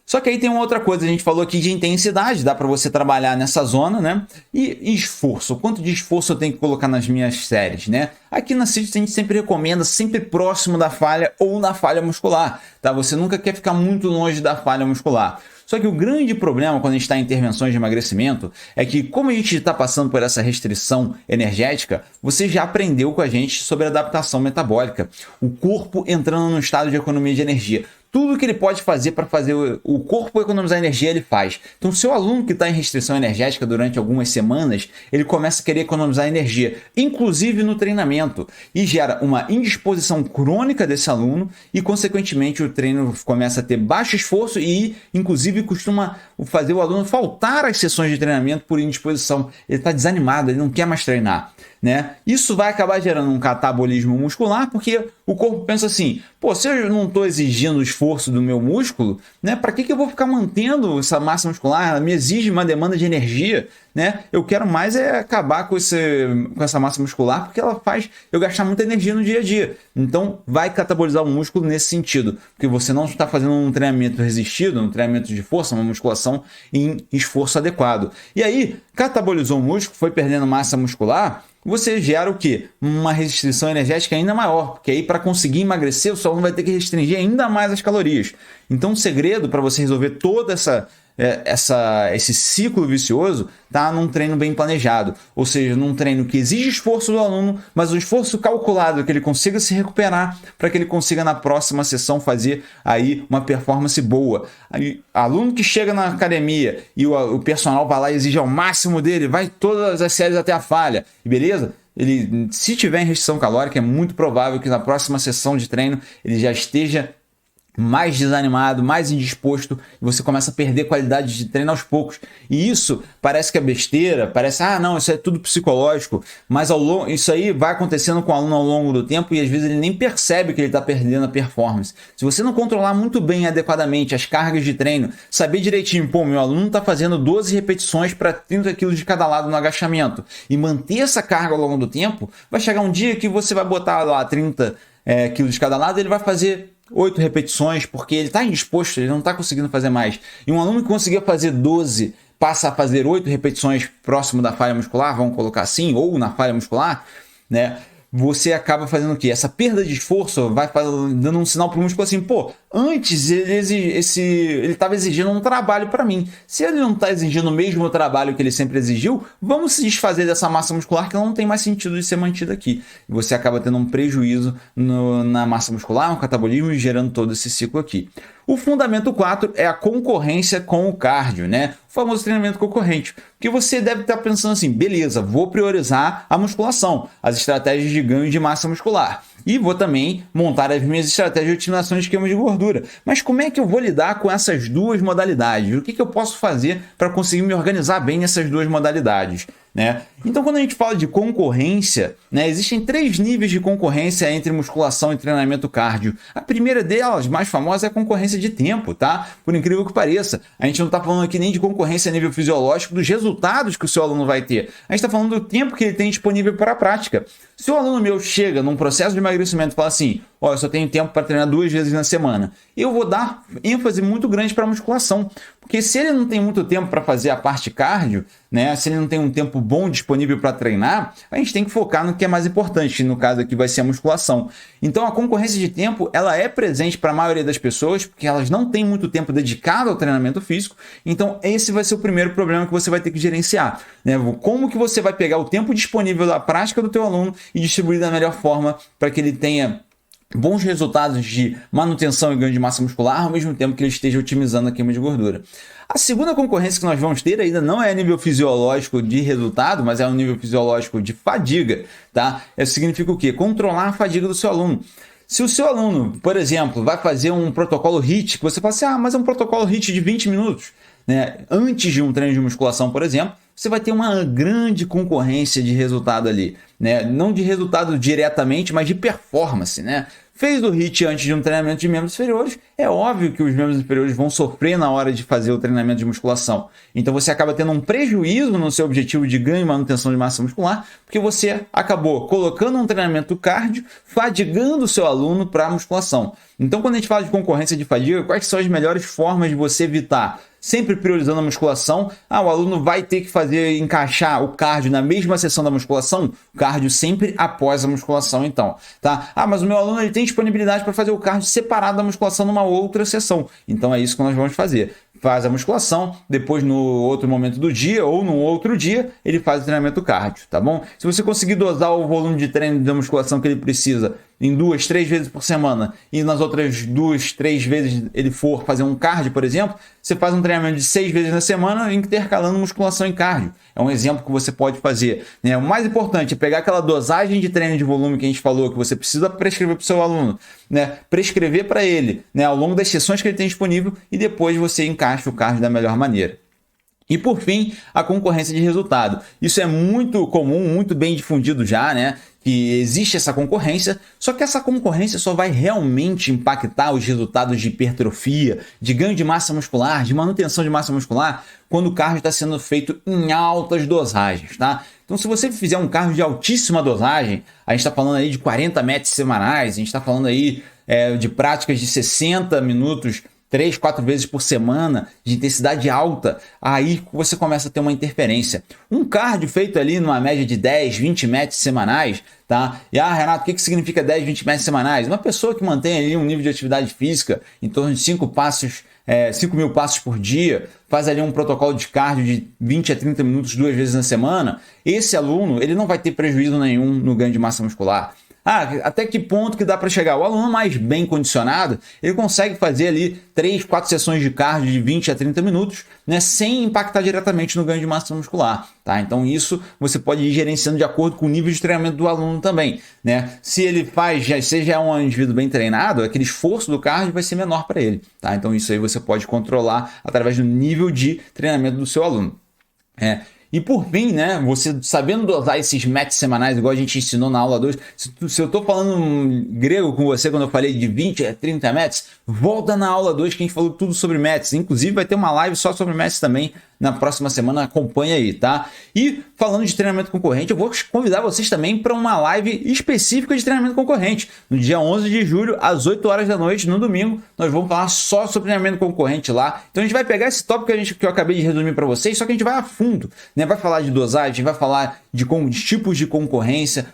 Só que aí tem uma outra coisa, a gente falou aqui de intensidade, dá para você trabalhar nessa zona, né? E esforço, quanto de esforço eu tenho que colocar nas minhas séries, né? Aqui na CIT a gente sempre recomenda, sempre próximo da falha ou na falha muscular, tá? Você nunca quer ficar muito longe da falha muscular. Só que o grande problema quando a gente está em intervenções de emagrecimento é que, como a gente está passando por essa restrição energética, você já aprendeu com a gente sobre adaptação metabólica. O corpo entrando no estado de economia de energia. Tudo que ele pode fazer para fazer o corpo economizar energia, ele faz. Então, se o aluno que está em restrição energética durante algumas semanas, ele começa a querer economizar energia, inclusive no treinamento, e gera uma indisposição crônica desse aluno e, consequentemente, o treino começa a ter baixo esforço e, inclusive, costuma fazer o aluno faltar às sessões de treinamento por indisposição. Ele está desanimado, ele não quer mais treinar. Né? Isso vai acabar gerando um catabolismo muscular, porque o corpo pensa assim, pô, se eu não estou exigindo o esforço do meu músculo, né, para que eu vou ficar mantendo essa massa muscular? Ela me exige uma demanda de energia, né? Eu quero mais acabar com essa massa muscular, porque ela faz eu gastar muita energia no dia a dia. Então vai catabolizar o músculo nesse sentido, porque você não está fazendo um treinamento resistido, um treinamento de força, uma musculação em esforço adequado. E aí, catabolizou o músculo, foi perdendo massa muscular, você gera o quê? Uma restrição energética ainda maior, porque aí para conseguir emagrecer, o seu aluno vai ter que restringir ainda mais as calorias. Então o segredo para você resolver toda essa esse ciclo vicioso está num treino bem planejado, ou seja, num treino que exige esforço do aluno, mas um esforço calculado, que ele consiga se recuperar para que ele consiga na próxima sessão fazer aí uma performance boa. Aí, aluno que chega na academia e o personal vai lá e exige ao máximo dele, vai todas as séries até a falha, beleza? Ele, se tiver em restrição calórica, é muito provável que na próxima sessão de treino ele já esteja mais desanimado, mais indisposto, e você começa a perder qualidade de treino aos poucos. E isso parece que é besteira, parece, não, isso é tudo psicológico, mas isso aí vai acontecendo com o aluno ao longo do tempo e às vezes ele nem percebe que ele está perdendo a performance. Se você não controlar muito bem adequadamente as cargas de treino, saber direitinho, meu aluno está fazendo 12 repetições para 30 kg de cada lado no agachamento, e manter essa carga ao longo do tempo, vai chegar um dia que você vai botar lá 30 kg de cada lado, ele vai fazer 8 repetições, porque ele está indisposto, ele não está conseguindo fazer mais. E um aluno que conseguia fazer 12, passa a fazer 8 repetições próximo da falha muscular, vamos colocar assim, ou na falha muscular, né? Você acaba fazendo o quê? Essa perda de esforço vai dando um sinal para o músculo assim, antes ele estava exigindo um trabalho para mim. Se ele não está exigindo o mesmo trabalho que ele sempre exigiu, vamos se desfazer dessa massa muscular que não tem mais sentido de ser mantida aqui. E você acaba tendo um prejuízo na massa muscular, no catabolismo e gerando todo esse ciclo aqui. O fundamento 4 é a concorrência com o cardio, né? O famoso treinamento concorrente. Porque você deve estar pensando assim, beleza, vou priorizar a musculação, as estratégias de ganho de massa muscular. E vou também montar as minhas estratégias de otimização de esquemas de gordura. Mas como é que eu vou lidar com essas duas modalidades? O que eu posso fazer para conseguir me organizar bem nessas duas modalidades? Né? Então, quando a gente fala de concorrência, né, existem 3 níveis de concorrência entre musculação e treinamento cardio. A primeira delas, mais famosa, é a concorrência de tempo, tá? Por incrível que pareça. A gente não está falando aqui nem de concorrência a nível fisiológico dos resultados que o seu aluno vai ter. A gente está falando do tempo que ele tem disponível para a prática. Se o aluno meu chega num processo de emagrecimento e fala assim, eu só tenho tempo para treinar 2 vezes na semana, eu vou dar ênfase muito grande para a musculação. Porque se ele não tem muito tempo para fazer a parte cardio, né, se ele não tem um tempo bom disponível para treinar, a gente tem que focar no que é mais importante, que no caso aqui vai ser a musculação. Então a concorrência de tempo, ela é presente para a maioria das pessoas, porque elas não têm muito tempo dedicado ao treinamento físico, então esse vai ser o primeiro problema que você vai ter que gerenciar. Né? Como que você vai pegar o tempo disponível da prática do teu aluno e distribuir da melhor forma para que ele tenha bons resultados de manutenção e ganho de massa muscular, ao mesmo tempo que ele esteja otimizando a queima de gordura. A segunda concorrência que nós vamos ter ainda não é a nível fisiológico de resultado, mas é um nível fisiológico de fadiga, tá? Isso significa o quê? Controlar a fadiga do seu aluno. Se o seu aluno, por exemplo, vai fazer um protocolo HIIT, que você fala assim, mas é um protocolo HIIT de 20 minutos, né? Antes de um treino de musculação, por exemplo, você vai ter uma grande concorrência de resultado ali, né? Não de resultado diretamente, mas de performance, né? Fez o HIIT antes de um treinamento de membros inferiores, é óbvio que os membros inferiores vão sofrer na hora de fazer o treinamento de musculação. Então você acaba tendo um prejuízo no seu objetivo de ganho e manutenção de massa muscular, porque você acabou colocando um treinamento cardio, fadigando o seu aluno para a musculação. Então quando a gente fala de concorrência de fadiga, quais são as melhores formas de você evitar? Sempre priorizando a musculação. O aluno vai ter que encaixar o cardio na mesma sessão da musculação? O cardio sempre após a musculação, então. Tá? Mas o meu aluno ele tem disponibilidade para fazer o cardio separado da musculação numa outra sessão. Então é isso que nós vamos fazer. Faz a musculação, depois no outro momento do dia ou no outro dia, ele faz o treinamento cardio, tá bom? Se você conseguir dosar o volume de treino da musculação que ele precisa em 2, 3 vezes por semana e nas outras 2, 3 vezes ele for fazer um cardio, por exemplo, você faz um treinamento de 6 vezes na semana intercalando musculação e cardio. É um exemplo que você pode fazer. Né? O mais importante é pegar aquela dosagem de treino de volume que a gente falou, que você precisa prescrever para o seu aluno, né? Prescrever para ele, né? Ao longo das sessões que ele tem disponível e depois você encaixa o cardio da melhor maneira. E por fim, a concorrência de resultado. Isso é muito comum, muito bem difundido já, né? Que existe essa concorrência, só que essa concorrência só vai realmente impactar os resultados de hipertrofia, de ganho de massa muscular, de manutenção de massa muscular, quando o cardio está sendo feito em altas dosagens, tá? Então, se você fizer um cardio de altíssima dosagem, a gente está falando aí de 40 metros semanais, a gente está falando aí de práticas de 60 minutos, 3, 4 vezes por semana, de intensidade alta, aí você começa a ter uma interferência. Um cardio feito ali numa média de 10, 20 metros semanais, tá? E Renato, o que significa 10, 20 metros semanais? Uma pessoa que mantém ali um nível de atividade física em torno de 5 passos 5 mil passos por dia, faz ali um protocolo de cardio de 20 a 30 minutos 2 vezes na semana, esse aluno ele não vai ter prejuízo nenhum no ganho de massa muscular. Até que ponto que dá para chegar? O aluno mais bem condicionado, ele consegue fazer ali 3, 4 sessões de cardio de 20 a 30 minutos, né, sem impactar diretamente no ganho de massa muscular. Tá? Então isso você pode ir gerenciando de acordo com o nível de treinamento do aluno também. Né? Se ele seja um indivíduo bem treinado, aquele esforço do cardio vai ser menor para ele. Tá? Então isso aí você pode controlar através do nível de treinamento do seu aluno. E por fim, né, você sabendo dosar esses METs semanais, igual a gente ensinou na aula 2, se eu estou falando grego com você quando eu falei de 20 a 30 METs, volta na aula 2 que a gente falou tudo sobre METs. Inclusive vai ter uma live só sobre METs também na próxima semana, acompanha aí, tá? E falando de treinamento concorrente, eu vou convidar vocês também para uma live específica de treinamento concorrente. No dia 11 de julho, às 8 horas da noite, no domingo, nós vamos falar só sobre treinamento concorrente lá. Então a gente vai pegar esse tópico que eu acabei de resumir para vocês, só que a gente vai a fundo, né? Vai falar de dosagem, vai falar de tipos de concorrência,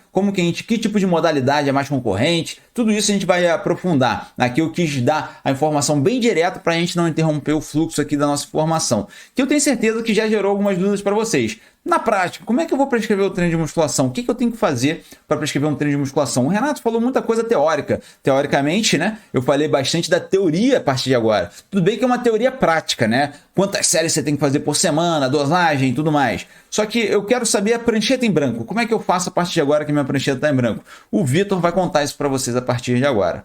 que tipo de modalidade é mais concorrente, tudo isso a gente vai aprofundar. Aqui eu quis dar a informação bem direta para a gente não interromper o fluxo aqui da nossa informação, que eu tenho certeza que já gerou algumas dúvidas para vocês. Na prática, como é que eu vou prescrever o treino de musculação? O que eu tenho que fazer para prescrever um treino de musculação? O Renato falou muita coisa teórica. Teoricamente, né? Eu falei bastante da teoria a partir de agora. Tudo bem que é uma teoria prática, né? Quantas séries você tem que fazer por semana, dosagem e tudo mais. Só que eu quero saber a prancheta em branco. Como é que eu faço a partir de agora que minha prancheta está em branco? O Vitor vai contar isso para vocês a partir de agora.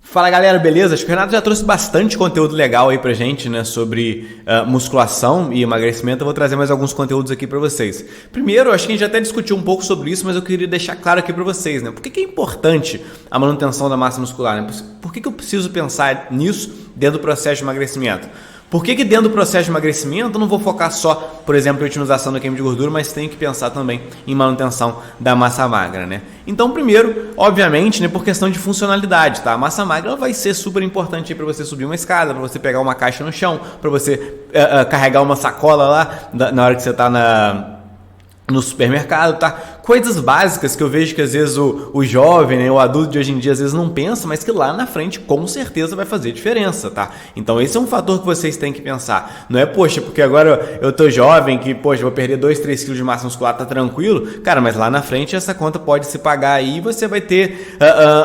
Fala galera, beleza? Acho que o Renato já trouxe bastante conteúdo legal aí pra gente, né, sobre musculação e emagrecimento. Eu vou trazer mais alguns conteúdos aqui pra vocês. Primeiro, acho que a gente já até discutiu um pouco sobre isso, mas eu queria deixar claro aqui pra vocês, né? Por que é importante a manutenção da massa muscular, né? Por que eu preciso pensar nisso dentro do processo de emagrecimento? Por que dentro do processo de emagrecimento eu não vou focar só, por exemplo, em otimização da queima de gordura, mas tenho que pensar também em manutenção da massa magra, né? Então, primeiro, obviamente, né, por questão de funcionalidade, tá? A massa magra vai ser super importante para você subir uma escada, para você pegar uma caixa no chão, para você carregar uma sacola lá na hora que você está no supermercado, tá? Coisas básicas que eu vejo que às vezes o jovem, né, o adulto de hoje em dia às vezes não pensa, mas que lá na frente com certeza vai fazer diferença, tá? Então esse é um fator que vocês têm que pensar. Não é, poxa, porque agora eu tô jovem, que, poxa, vou perder 2, 3 quilos de massa muscular, tá tranquilo. Cara, mas lá na frente essa conta pode se pagar aí e você vai ter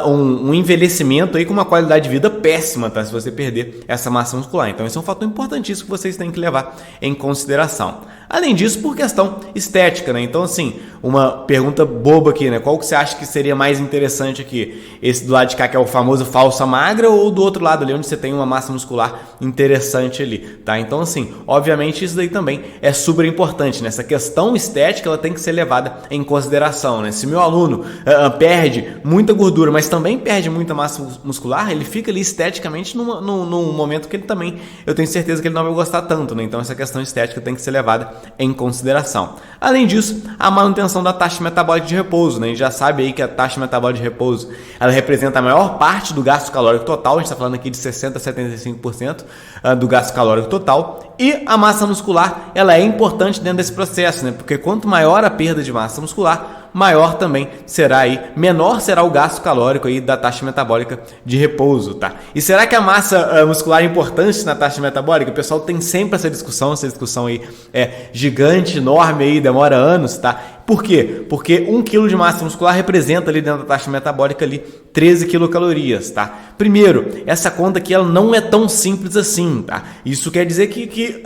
um envelhecimento aí com uma qualidade de vida péssima, tá? Se você perder essa massa muscular. Então esse é um fator importantíssimo que vocês têm que levar em consideração. Além disso, por questão estética, né? Então, assim, uma pergunta boba aqui, né? Qual que você acha que seria mais interessante aqui? Esse do lado de cá, que é o famoso falsa magra, ou do outro lado ali, onde você tem uma massa muscular interessante ali, tá? Então, assim, obviamente isso daí também é super importante, né? Essa questão estética, ela tem que ser levada em consideração, né? Se meu aluno perde muita gordura, mas também perde muita massa muscular, ele fica ali esteticamente num momento que ele também, eu tenho certeza que ele não vai gostar tanto, né? Então, essa questão estética tem que ser levada em consideração. Além disso, a manutenção da taxa metabólica de repouso, né? A gente já sabe aí que a taxa metabólica de repouso, ela representa a maior parte do gasto calórico total. A gente está falando aqui de 60% a 75% do gasto calórico total. E a massa muscular, ela é importante dentro desse processo, né? Porque quanto maior a perda de massa muscular, maior também será aí, menor será o gasto calórico aí da taxa metabólica de repouso, tá? E será que a massa muscular é importante na taxa metabólica? O pessoal tem sempre essa discussão aí é gigante, enorme aí, demora anos, tá? Por quê? Porque 1 kg de massa muscular representa ali dentro da taxa metabólica ali 13 quilocalorias, tá? Primeiro, essa conta aqui ela não é tão simples assim, tá? Isso quer dizer que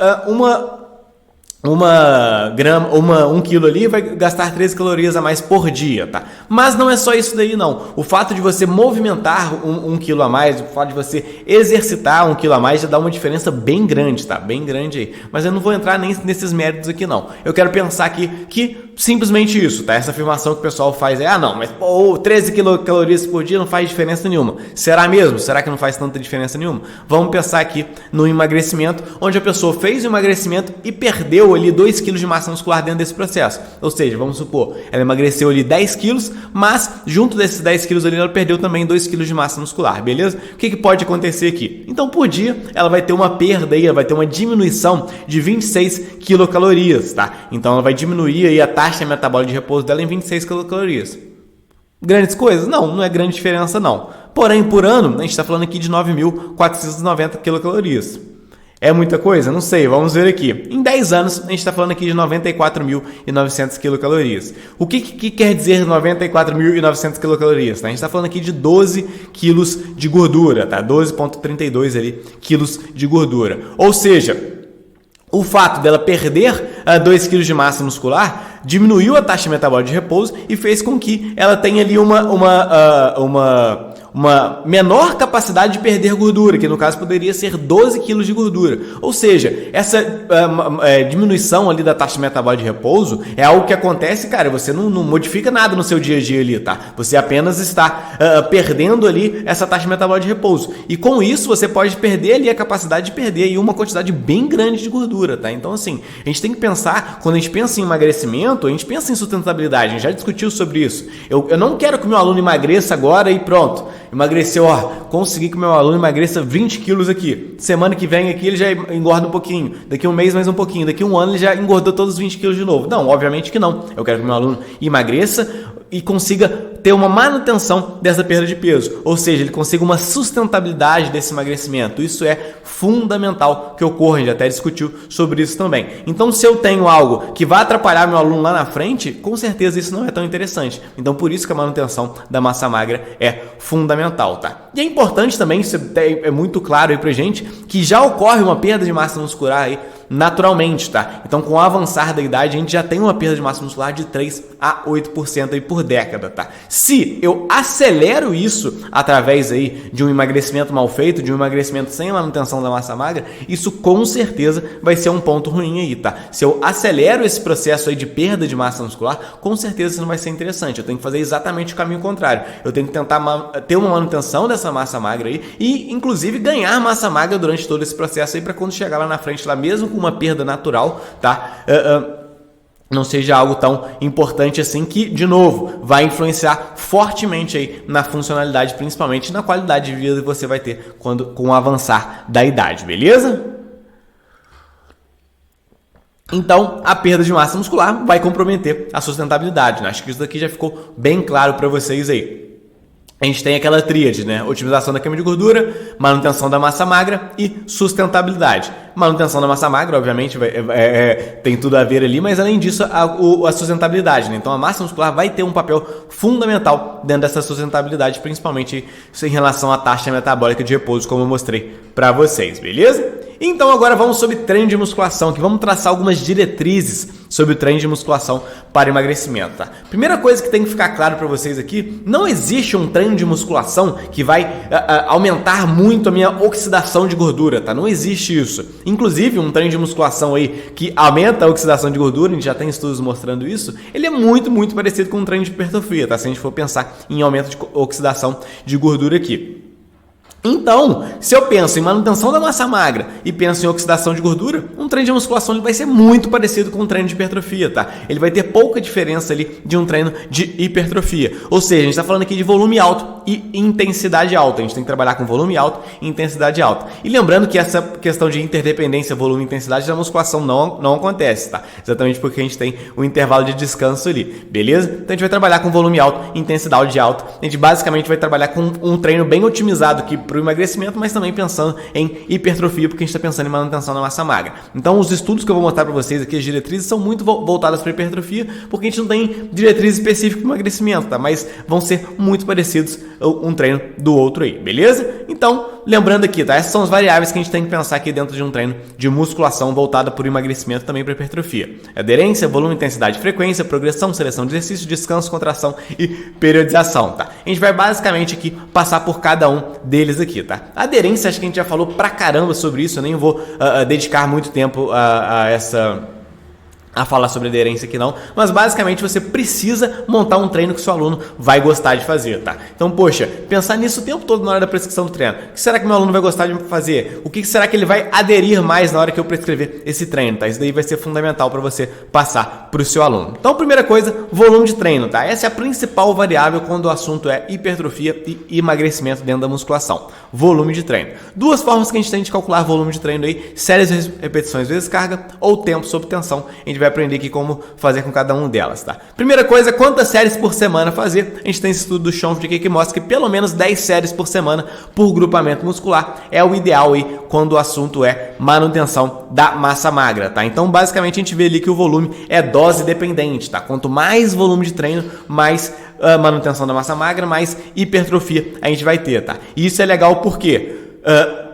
1 quilo ali vai gastar 13 calorias a mais por dia, tá? Mas não é só isso daí não. O fato de você movimentar 1 quilo a mais, o fato de você exercitar 1 quilo a mais já dá uma diferença bem grande, tá? Bem grande aí. Mas eu não vou entrar nem nesses méritos aqui não. Eu quero pensar aqui que simplesmente isso, tá? Essa afirmação que o pessoal faz é, não, mas 13 quilocalorias por dia não faz diferença nenhuma. Será mesmo? Será que não faz tanta diferença nenhuma? Vamos pensar aqui no emagrecimento, onde a pessoa fez o emagrecimento e perdeu ali 2 kg de massa muscular dentro desse processo. Ou seja, vamos supor, ela emagreceu ali 10 quilos, mas junto desses 10 quilos ali ela perdeu também 2 kg de massa muscular, beleza? O que pode acontecer aqui? Então, por dia, ela vai ter uma perda aí, ela vai ter uma diminuição de 26 quilocalorias, tá? Então, ela vai diminuir aí a taxa metabólica de repouso dela em 26 quilocalorias. Grandes coisas? Não é grande diferença não. Porém, por ano, a gente está falando aqui de 9.490 quilocalorias. É muita coisa? Não sei, vamos ver aqui. Em 10 anos, a gente está falando aqui de 94.900 quilocalorias. O que quer dizer 94.900 quilocalorias? Tá? A gente está falando aqui de 12 quilos de gordura, tá? 12,32 ali quilos de gordura. Ou seja, o fato dela perder 2 kg de massa muscular diminuiu a taxa metabólica de repouso e fez com que ela tenha ali uma menor capacidade de perder gordura, que no caso poderia ser 12 kg de gordura. Ou seja, essa diminuição ali da taxa metabólica de repouso é algo que acontece, cara, você não modifica nada no seu dia a dia ali, tá? Você apenas está perdendo ali essa taxa metabólica de repouso. E com isso você pode perder ali a capacidade de perder aí uma quantidade bem grande de gordura, tá? Então assim, a gente tem que pensar, quando a gente pensa em emagrecimento, a gente pensa em sustentabilidade, a gente já discutiu sobre isso. Eu não quero que o meu aluno emagreça agora e pronto. Emagreceu, consegui que o meu aluno emagreça 20 quilos aqui. Semana que vem aqui ele já engorda um pouquinho. Daqui um mês mais um pouquinho. Daqui um ano ele já engordou todos os 20 quilos de novo. Não, obviamente que não. Eu quero que o meu aluno emagreça e consiga ter uma manutenção dessa perda de peso. Ou seja, ele consiga uma sustentabilidade desse emagrecimento. Isso é fundamental que ocorra. A gente até discutiu sobre isso também. Então, se eu tenho algo que vai atrapalhar meu aluno lá na frente, com certeza isso não é tão interessante. Então, por isso que a manutenção da massa magra é fundamental, tá? E é importante também, isso é muito claro aí pra gente, que já ocorre uma perda de massa muscular aí naturalmente, tá? Então, com o avançar da idade, a gente já tem uma perda de massa muscular de 3 a 8% aí por década, tá? Se eu acelero isso através aí de um emagrecimento mal feito, de um emagrecimento sem manutenção da massa magra, isso com certeza vai ser um ponto ruim aí, tá? Se eu acelero esse processo aí de perda de massa muscular, com certeza isso não vai ser interessante. Eu tenho que fazer exatamente o caminho contrário. Eu tenho que tentar ter uma manutenção dessa massa magra aí e, inclusive, ganhar massa magra durante todo esse processo aí para quando chegar lá na frente, lá mesmo com uma perda natural, tá? Não seja algo tão importante assim que, de novo, vai influenciar fortemente aí na funcionalidade, principalmente na qualidade de vida que você vai ter com o avançar da idade, beleza? Então, a perda de massa muscular vai comprometer a sustentabilidade, né? Acho que isso daqui já ficou bem claro para vocês aí. A gente tem aquela tríade, né? Otimização da queima de gordura, manutenção da massa magra e sustentabilidade. Manutenção da massa magra, obviamente, tem tudo a ver ali, mas além disso, a sustentabilidade, né? Então, a massa muscular vai ter um papel fundamental dentro dessa sustentabilidade, principalmente em relação à taxa metabólica de repouso, como eu mostrei para vocês, beleza? Então agora vamos sobre treino de musculação, que vamos traçar algumas diretrizes sobre o treino de musculação para emagrecimento, tá? Primeira coisa que tem que ficar claro para vocês aqui, não existe um treino de musculação que vai aumentar muito a minha oxidação de gordura, tá? Não existe isso. Inclusive, um treino de musculação aí que aumenta a oxidação de gordura, a gente já tem estudos mostrando isso, ele é muito, muito parecido com um treino de hipertrofia, tá? Se a gente for pensar em aumento de oxidação de gordura aqui. Então, se eu penso em manutenção da massa magra e penso em oxidação de gordura, um treino de musculação ele vai ser muito parecido com um treino de hipertrofia, tá? Ele vai ter pouca diferença ali de um treino de hipertrofia. Ou seja, a gente está falando aqui de volume alto e intensidade alta. A gente tem que trabalhar com volume alto e intensidade alta. E lembrando que essa questão de interdependência, volume e intensidade da musculação não acontece, tá? Exatamente porque a gente tem um intervalo de descanso ali, beleza? Então a gente vai trabalhar com volume alto e intensidade alta. A gente basicamente vai trabalhar com um treino bem otimizado aqui para o emagrecimento, mas também pensando em hipertrofia, porque a gente está pensando em manutenção da massa magra. Então, os estudos que eu vou mostrar para vocês aqui, as diretrizes, são muito voltadas para hipertrofia, porque a gente não tem diretrizes específicas para emagrecimento, tá? Mas vão ser muito parecidos um treino do outro aí, beleza? Então, lembrando aqui, tá? Essas são as variáveis que a gente tem que pensar aqui dentro de um treino de musculação voltada para o emagrecimento, também para hipertrofia. Aderência, volume, intensidade, frequência, progressão, seleção de exercício, descanso, contração e periodização, tá? A gente vai basicamente aqui passar por cada um deles aqui, tá? A aderência, acho que a gente já falou pra caramba sobre isso, eu nem vou dedicar muito tempo a falar sobre aderência aqui não, mas basicamente você precisa montar um treino que o seu aluno vai gostar de fazer, tá? Então, poxa, pensar nisso o tempo todo na hora da prescrição do treino. O que será que meu aluno vai gostar de fazer? O que será que ele vai aderir mais na hora que eu prescrever esse treino, tá? Isso daí vai ser fundamental para você passar para o seu aluno. Então, primeira coisa, volume de treino, tá? Essa é a principal variável quando o assunto é hipertrofia e emagrecimento dentro da musculação. Volume de treino. Duas formas que a gente tem de calcular volume de treino aí, séries de repetições vezes carga ou tempo sob tensão. A gente vai vai aprender aqui como fazer com cada um delas, tá? Primeira coisa, quantas séries por semana fazer? A gente tem esse estudo do Schoenfeld aqui que mostra que pelo menos 10 séries por semana por grupamento muscular é o ideal aí quando o assunto é manutenção da massa magra, tá? Então, basicamente, a gente vê ali que o volume é dose dependente, tá? Quanto mais volume de treino, mais manutenção da massa magra, mais hipertrofia a gente vai ter, tá? E isso é legal porque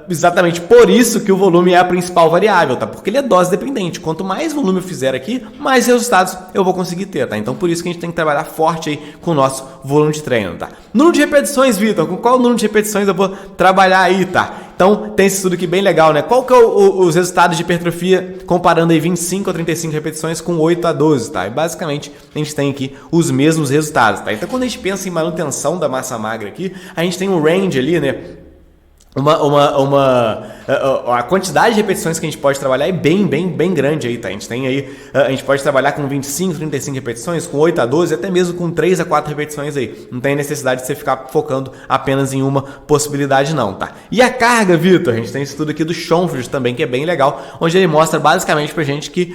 exatamente por isso que o volume é a principal variável, tá? Porque ele é dose dependente. Quanto mais volume eu fizer aqui, mais resultados eu vou conseguir ter, tá? Então por isso que a gente tem que trabalhar forte aí com o nosso volume de treino, tá? Número de repetições, Vitor, com qual número de repetições eu vou trabalhar aí, tá? Então tem esse estudo aqui bem legal, né? Qual que é os resultados de hipertrofia comparando aí 25 a 35 repetições com 8 a 12, tá? E basicamente a gente tem aqui os mesmos resultados, tá? Então quando a gente pensa em manutenção da massa magra aqui, a gente tem um range ali, né? A quantidade de repetições que a gente pode trabalhar é bem grande aí, tá? A gente tem aí, a gente pode trabalhar com 25, 35 repetições, com 8 a 12, até mesmo com 3 a 4 repetições aí. Não tem necessidade de você ficar focando apenas em uma possibilidade não, tá? E a carga, Vitor, a gente tem esse estudo aqui do Schoenfeld também, que é bem legal, onde ele mostra basicamente pra gente que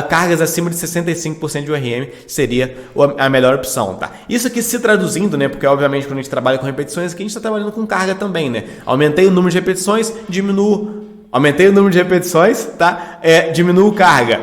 cargas acima de 65% de URM seria a melhor opção, tá? Isso aqui se traduzindo, né? Porque obviamente quando a gente trabalha com repetições, aqui a gente está trabalhando com carga também, né? Aumentei o número de repetições, aumentei o número de repetições, tá? Diminuo carga.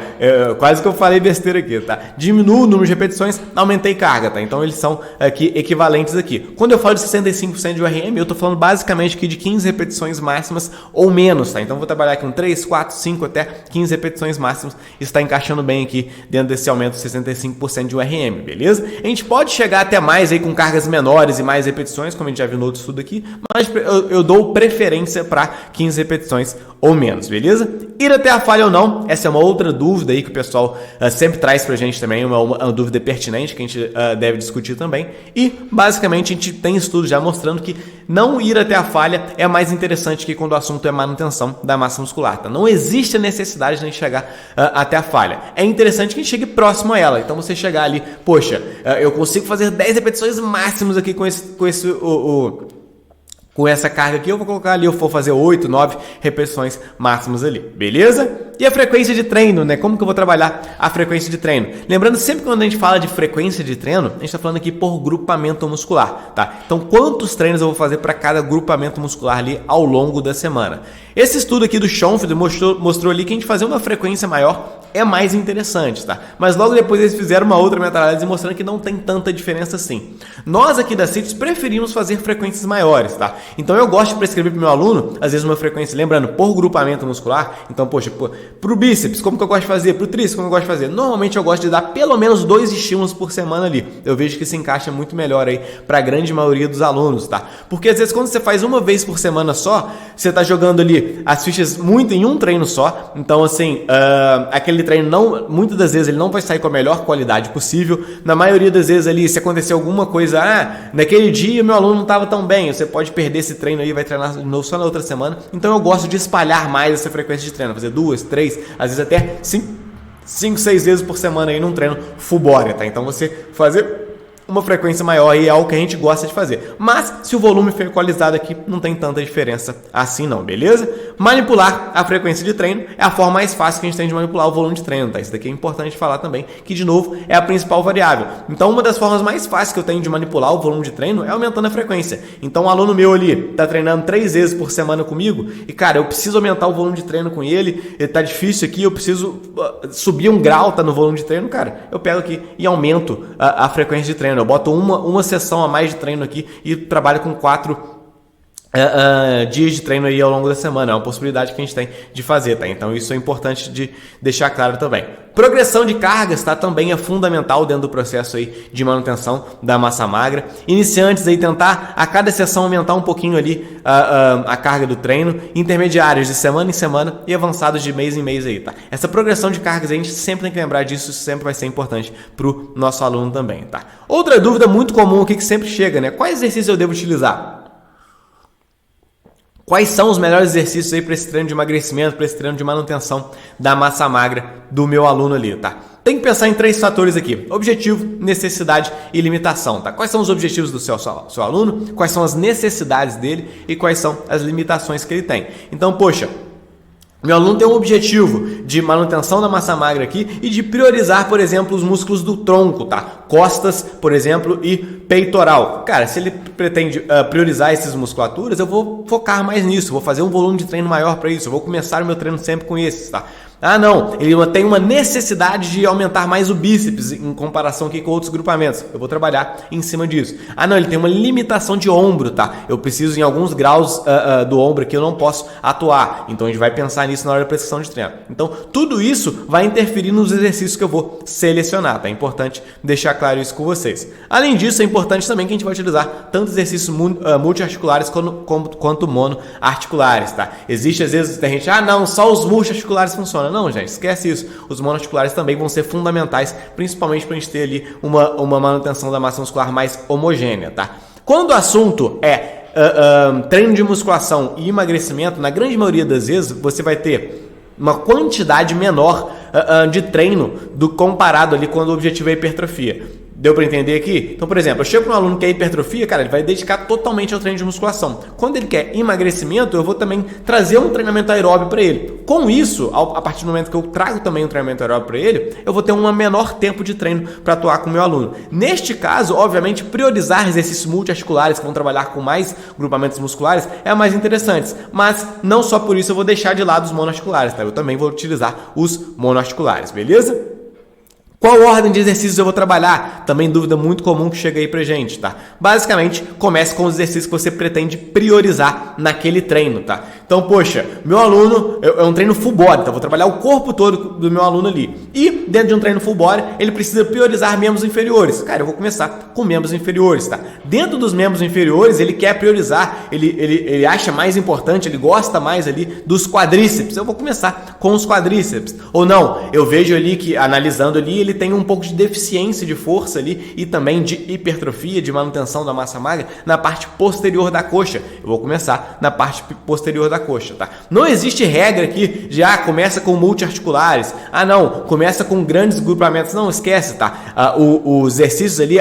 Quase que eu falei besteira aqui, tá? Diminuo o número de repetições, aumentei carga, tá? Então eles são aqui equivalentes aqui. Quando eu falo de 65% de URM, eu tô falando basicamente aqui de 15 repetições máximas ou menos, tá? Então eu vou trabalhar com 3, 4, 5 até 15 repetições máximas. Está encaixando bem aqui dentro desse aumento de 65% de URM, beleza? A gente pode chegar até mais aí com cargas menores e mais repetições, como a gente já viu no outro estudo aqui, mas eu dou preferência para 15 repetições ou menos, beleza? Ir até a falha ou não, essa é uma outra dúvida aí que o pessoal sempre traz pra gente também, uma dúvida pertinente que a gente deve discutir também. E basicamente a gente tem estudos já mostrando que não ir até a falha é mais interessante que quando o assunto é manutenção da massa muscular, tá? Não existe a necessidade de a gente chegar até a falha. É interessante que a gente chegue próximo a ela. Então você chegar ali, poxa, eu consigo fazer 10 repetições máximas aqui com essa carga aqui, eu vou colocar ali, eu vou fazer 8, 9 repetições máximas ali, beleza? E a frequência de treino, né? Como que eu vou trabalhar a frequência de treino? Lembrando, sempre que quando a gente fala de frequência de treino, a gente está falando aqui por grupamento muscular, tá? Então, quantos treinos eu vou fazer para cada grupamento muscular ali ao longo da semana? Esse estudo aqui do Schoenfeld mostrou ali que a gente fazer uma frequência maior é mais interessante, tá? Mas logo depois eles fizeram uma outra meta-análise mostrando que não tem tanta diferença assim. Nós aqui da CITES preferimos fazer frequências maiores, tá? Então eu gosto de prescrever para o meu aluno, às vezes uma frequência, lembrando, por grupamento muscular. Então, poxa, pro bíceps, como que eu gosto de fazer? Pro tríceps, como eu gosto de fazer? Normalmente eu gosto de dar pelo menos 2 estímulos por semana ali. Eu vejo que se encaixa muito melhor aí para a grande maioria dos alunos, tá? Porque às vezes quando você faz uma vez por semana só, você tá jogando ali as fichas muito em um treino só. Então, assim, aquele treino muitas das vezes ele não vai sair com a melhor qualidade possível. Na maioria das vezes ali, se acontecer alguma coisa, naquele dia meu aluno não estava tão bem, você pode perder esse treino aí, vai treinar de novo só na outra semana. Então eu gosto de espalhar mais essa frequência de treino, fazer 2, 3, às vezes até 5, 6 vezes por semana aí num treino full body, tá? Então você fazer uma frequência maior aí é algo que a gente gosta de fazer. Mas se o volume for equalizado aqui, não tem tanta diferença assim não, beleza? Manipular a frequência de treino é a forma mais fácil que a gente tem de manipular o volume de treino, tá? Isso daqui é importante falar também, que de novo é a principal variável. Então uma das formas mais fáceis que eu tenho de manipular o volume de treino é aumentando a frequência. Então um aluno meu ali tá treinando 3 vezes por semana comigo e cara, eu preciso aumentar o volume de treino com ele tá difícil aqui, eu preciso subir um grau, tá no volume de treino, cara, eu pego aqui e aumento a frequência de treino. Eu boto uma sessão a mais de treino aqui e trabalho com 4 dias de treino aí ao longo da semana. É uma possibilidade que a gente tem de fazer, tá? Então isso é importante de deixar claro também. Progressão de cargas, tá? Também é fundamental dentro do processo aí de manutenção da massa magra. Iniciantes aí tentar a cada sessão aumentar um pouquinho ali a carga do treino. Intermediários de semana em semana e avançados de mês em mês aí, tá? Essa progressão de cargas a gente sempre tem que lembrar disso, isso sempre vai ser importante pro nosso aluno também, tá? Outra dúvida muito comum aqui que sempre chega, né? Quais exercícios eu devo utilizar? Quais são os melhores exercícios aí para esse treino de emagrecimento, para esse treino de manutenção da massa magra do meu aluno ali, tá? Tem que pensar em 3 fatores aqui: objetivo, necessidade e limitação, tá? Quais são os objetivos do seu aluno, quais são as necessidades dele e quais são as limitações que ele tem. Então, poxa, Meu aluno tem um objetivo de manutenção da massa magra aqui e de priorizar, por exemplo, os músculos do tronco, tá? Costas, por exemplo, e peitoral. Cara, se ele pretende priorizar essas musculaturas, eu vou focar mais nisso, vou fazer um volume de treino maior para isso, eu vou começar o meu treino sempre com esses, tá? Ah, não, ele tem uma necessidade de aumentar mais o bíceps em comparação aqui com outros grupamentos. Eu vou trabalhar em cima disso. Ah, não, ele tem uma limitação de ombro, tá? Eu preciso em alguns graus do ombro aqui, eu não posso atuar. Então a gente vai pensar nisso na hora da prescrição de treino. Então tudo isso vai interferir nos exercícios que eu vou selecionar, tá? É importante deixar claro isso com vocês. Além disso, é importante também que a gente vai utilizar tanto exercícios multiarticulares quanto monoarticulares, tá? Existe às vezes, tem gente, ah, não, só os multiarticulares funcionam. Não, gente, esquece isso. Os monoarticulares também vão ser fundamentais, principalmente para a gente ter ali uma manutenção da massa muscular mais homogênea, tá? Quando o assunto é treino de musculação e emagrecimento, na grande maioria das vezes você vai ter uma quantidade menor de treino do comparado ali quando o objetivo é hipertrofia. Deu para entender aqui? Então, por exemplo, eu chego para um aluno que quer hipertrofia, cara, ele vai dedicar totalmente ao treino de musculação. Quando ele quer emagrecimento, eu vou também trazer um treinamento aeróbio para ele. Com isso, a partir do momento que eu trago também um treinamento aeróbio para ele, eu vou ter um menor tempo de treino para atuar com o meu aluno. Neste caso, obviamente, priorizar exercícios multiarticulares que vão trabalhar com mais grupamentos musculares é mais interessante. Mas não só por isso eu vou deixar de lado os monoarticulares, tá? Eu também vou utilizar os monoarticulares, beleza? Qual ordem de exercícios eu vou trabalhar? Também dúvida muito comum que chega aí pra gente, tá? Basicamente, comece com os exercícios que você pretende priorizar naquele treino, tá? Então, poxa, meu aluno é um treino full body, tá? Vou trabalhar o corpo todo do meu aluno ali. E dentro de um treino full body, ele precisa priorizar membros inferiores. Cara, eu vou começar com membros inferiores, tá? Dentro dos membros inferiores, ele quer priorizar, ele acha mais importante, ele gosta mais ali dos quadríceps. Eu vou começar com os quadríceps. Ou não, eu vejo ali que, analisando ali, ele tem um pouco de deficiência de força ali e também de hipertrofia, de manutenção da massa magra na parte posterior da coxa. Eu vou começar na parte posterior da coxa, tá? Não existe regra aqui de, começa com multiarticulares, não, começa com grandes grupamentos, não, esquece, tá? Os exercícios ali,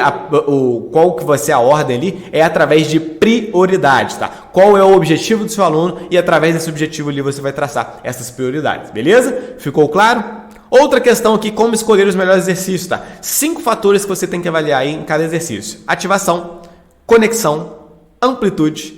qual que vai ser a ordem ali, é através de prioridades, tá? Qual é o objetivo do seu aluno e através desse objetivo ali você vai traçar essas prioridades, beleza? Ficou claro? Outra questão aqui, como escolher os melhores exercícios, tá? 5 fatores que você tem que avaliar aí em cada exercício: ativação, conexão, amplitude,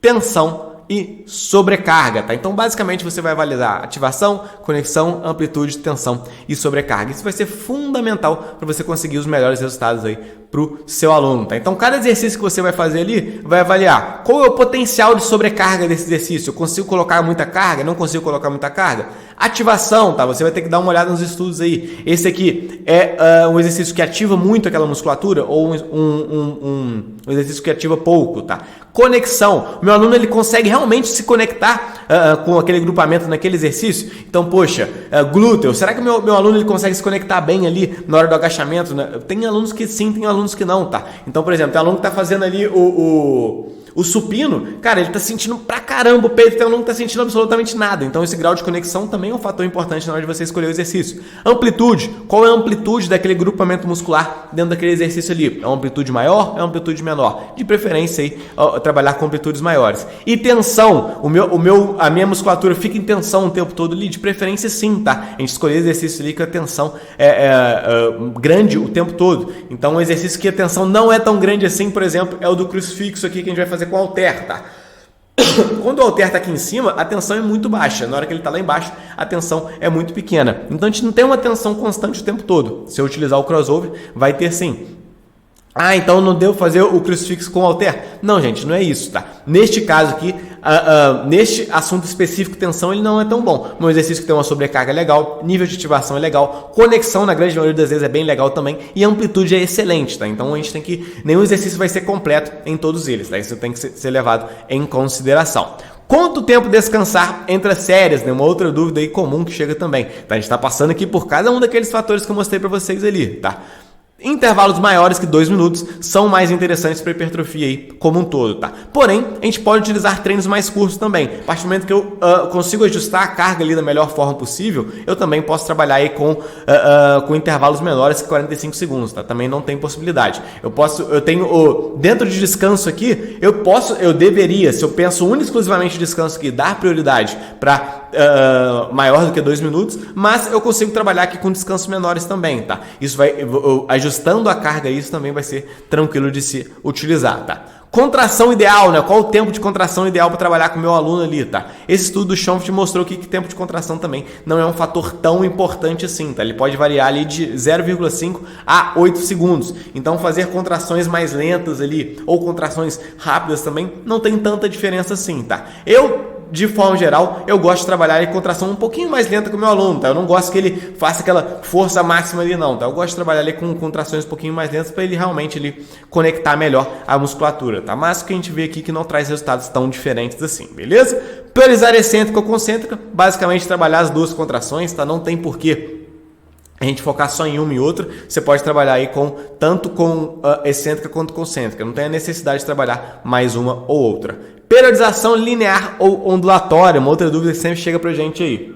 tensão e sobrecarga, tá? Então, basicamente, você vai avaliar ativação, conexão, amplitude, tensão e sobrecarga. Isso vai ser fundamental para você conseguir os melhores resultados aí para o seu aluno, tá? Então, cada exercício que você vai fazer ali, vai avaliar qual é o potencial de sobrecarga desse exercício. Eu consigo colocar muita carga? Não consigo colocar muita carga? Ativação, tá? Você vai ter que dar uma olhada nos estudos aí. Esse aqui é um exercício que ativa muito aquela musculatura ou um exercício que ativa pouco, tá? Conexão. O meu aluno, ele consegue realmente se conectar com aquele grupamento naquele exercício? Então, poxa, glúteo. Será que o meu aluno ele consegue se conectar bem ali na hora do agachamento? Né? Tem alunos que sim, tem alunos que não, tá? Então, por exemplo, tem aluno que tá fazendo ali o supino, cara, ele tá sentindo pra caramba o peito, tem aluno que tá sentindo absolutamente nada. Então, esse grau de conexão também é um fator importante na hora de você escolher o exercício. Amplitude. Qual é a amplitude daquele grupamento muscular dentro daquele exercício ali? É uma amplitude maior? É uma amplitude menor? De preferência aí, trabalhar com amplitudes maiores. E tensão. A minha musculatura fica em tensão o tempo todo ali? De preferência sim, tá? A gente escolher exercício ali que a tensão é grande o tempo todo. Então, um exercício que a tensão não é tão grande assim, por exemplo, é o do crucifixo aqui que a gente vai fazer com o halter, tá? Quando o halter está aqui em cima, a tensão é muito baixa. Na hora que ele está lá embaixo, a tensão é muito pequena. Então a gente não tem uma tensão constante o tempo todo. Se eu utilizar o crossover, vai ter sim. Então não devo fazer o crucifixo com o halter? Não, gente, não é isso, tá? Neste caso aqui, neste assunto específico, tensão, ele não é tão bom. Um exercício que tem uma sobrecarga legal, nível de ativação é legal, conexão na grande maioria das vezes é bem legal também e amplitude é excelente, tá? Então a gente tem que, nenhum exercício vai ser completo em todos eles, tá? Isso tem que ser levado em consideração. Quanto tempo descansar entre as séries? Né? Uma outra dúvida aí comum que chega também. Tá? A gente está passando aqui por cada um daqueles fatores que eu mostrei para vocês ali, tá? Intervalos maiores que 2 minutos são mais interessantes para hipertrofia aí como um todo, tá? Porém, a gente pode utilizar treinos mais curtos também. A partir do momento que eu consigo ajustar a carga ali da melhor forma possível, eu também posso trabalhar aí com intervalos menores que 45 segundos, tá? Também não tem possibilidade. Eu tenho dentro de descanso aqui, eu deveria, se eu penso único exclusivamente em descanso aqui, dar prioridade para maior do que 2 minutos, mas eu consigo trabalhar aqui com descansos menores também, tá? Isso vai, ajustando a carga, isso também vai ser tranquilo de se utilizar, tá? Contração ideal, né? Qual o tempo de contração ideal para trabalhar com o meu aluno ali, tá? Esse estudo do Schonfeld mostrou que tempo de contração também não é um fator tão importante assim, tá? Ele pode variar ali de 0,5 a 8 segundos. Então, fazer contrações mais lentas ali ou contrações rápidas também não tem tanta diferença assim, tá? De forma geral, eu gosto de trabalhar em contração um pouquinho mais lenta com o meu aluno, tá? Eu não gosto que ele faça aquela força máxima ali, não, tá? Eu gosto de trabalhar ali com contrações um pouquinho mais lentas para ele realmente ali conectar melhor a musculatura, tá? Mas o que a gente vê aqui que não traz resultados tão diferentes assim, beleza? Priorizar excêntrica ou concêntrica, basicamente trabalhar as duas contrações, tá? Não tem porquê a gente focar só em uma e outra. Você pode trabalhar aí tanto com excêntrica quanto concêntrica. Não tem a necessidade de trabalhar mais uma ou outra. Periodização linear ou ondulatória, uma outra dúvida que sempre chega pra gente aí.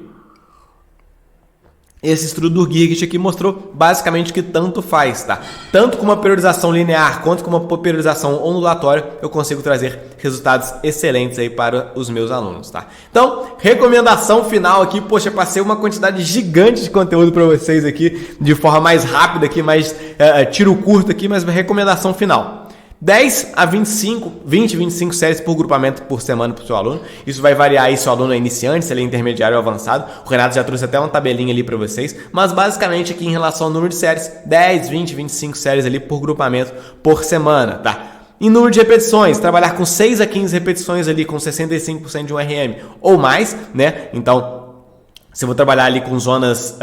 Esse estudo do Girgit aqui mostrou basicamente que tanto faz, tá? Tanto com uma periodização linear quanto com uma periodização ondulatória, eu consigo trazer resultados excelentes aí para os meus alunos, tá? Então, recomendação final aqui, poxa, passei uma quantidade gigante de conteúdo para vocês aqui, de forma mais rápida aqui, mais tiro curto aqui, mas recomendação final. 10 a 25 séries por grupamento por semana para o seu aluno. Isso vai variar aí se o aluno é iniciante, se ele é intermediário ou avançado. O Renato já trouxe até uma tabelinha ali para vocês. Mas basicamente aqui em relação ao número de séries, 10, 20, 25 séries ali por grupamento por semana, tá? Em número de repetições, trabalhar com 6 a 15 repetições ali com 65% de um RM ou mais, né? Então, se eu vou trabalhar ali com zonas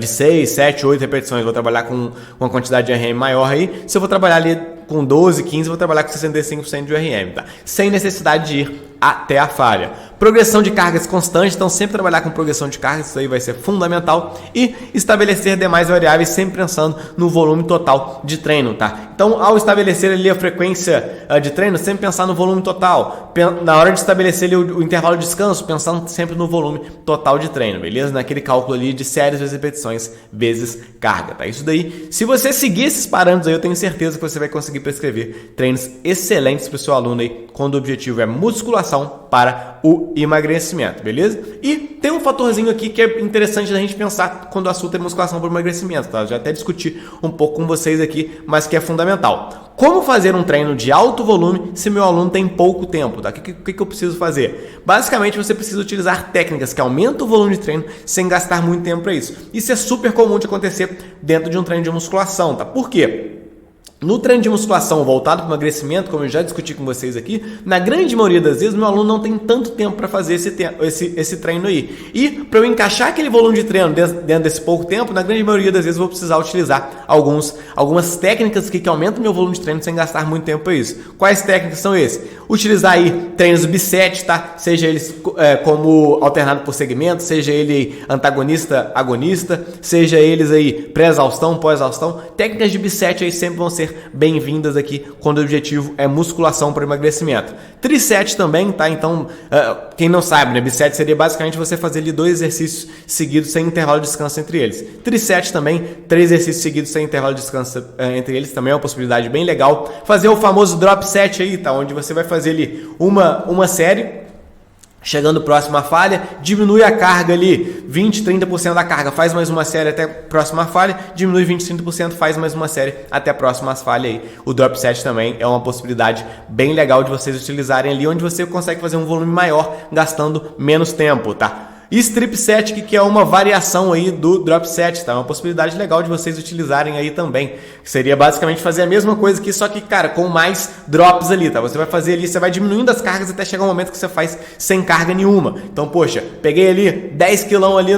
de 6, 7, 8 repetições, vou trabalhar com uma quantidade de RM maior aí. Se eu vou trabalhar ali com 12, 15, vou trabalhar com 65% de RM, tá? Sem necessidade de ir até a falha. Progressão de cargas constante, então sempre trabalhar com progressão de cargas, isso aí vai ser fundamental. E estabelecer demais variáveis, sempre pensando no volume total de treino, tá? Então, ao estabelecer ali a frequência de treino, sempre pensar no volume total. Na hora de estabelecer ali o intervalo de descanso, pensando sempre no volume total de treino, beleza? Naquele cálculo ali de séries vezes repetições vezes carga, tá? Isso daí, se você seguir esses parâmetros aí, eu tenho certeza que você vai conseguir prescrever treinos excelentes para o seu aluno aí, quando o objetivo é musculação para o emagrecimento, beleza? E tem um fatorzinho aqui que é interessante da gente pensar quando o assunto é musculação para o emagrecimento, tá? Eu já até discuti um pouco com vocês aqui, mas que é fundamental. Como fazer um treino de alto volume se meu aluno tem pouco tempo, tá? O que eu preciso fazer? Basicamente, você precisa utilizar técnicas que aumentam o volume de treino sem gastar muito tempo para isso. Isso é super comum de acontecer dentro de um treino de musculação, tá? Por quê? No treino de musculação voltado para o emagrecimento, como eu já discuti com vocês aqui, na grande maioria das vezes, meu aluno não tem tanto tempo para fazer esse treino aí. E para eu encaixar aquele volume de treino dentro desse pouco tempo, na grande maioria das vezes eu vou precisar utilizar algumas técnicas que aumentam o meu volume de treino sem gastar muito tempo para isso. Quais técnicas são essas? Utilizar aí treinos bisete, tá? Seja eles como alternado por segmento, seja ele antagonista, agonista, seja eles aí pré-exaustão, pós-exaustão. Técnicas de bisete aí sempre vão ser bem-vindas aqui quando o objetivo é musculação para emagrecimento. Trisete também, tá? Então, quem não sabe, né? Bisete seria basicamente você fazer ali 2 exercícios seguidos sem intervalo de descanso entre eles. Trisete também, 3 exercícios seguidos sem intervalo de descanso entre eles, também é uma possibilidade bem legal. Fazer o famoso drop set aí, tá? Onde você vai fazer ali uma série, chegando próximo à falha, diminui a carga ali, 20, 30% da carga, faz mais uma série até a próxima falha, diminui 20, 30%, faz mais uma série até a próxima falha aí. O drop set também é uma possibilidade bem legal de vocês utilizarem ali, onde você consegue fazer um volume maior, gastando menos tempo, tá? E strip set, que é uma variação aí do drop set, tá? Uma possibilidade legal de vocês utilizarem aí também. Seria basicamente fazer a mesma coisa aqui, só que, cara, com mais drops ali, tá? Você vai fazer ali, você vai diminuindo as cargas até chegar um momento que você faz sem carga nenhuma. Então, poxa, peguei ali 10 quilão ali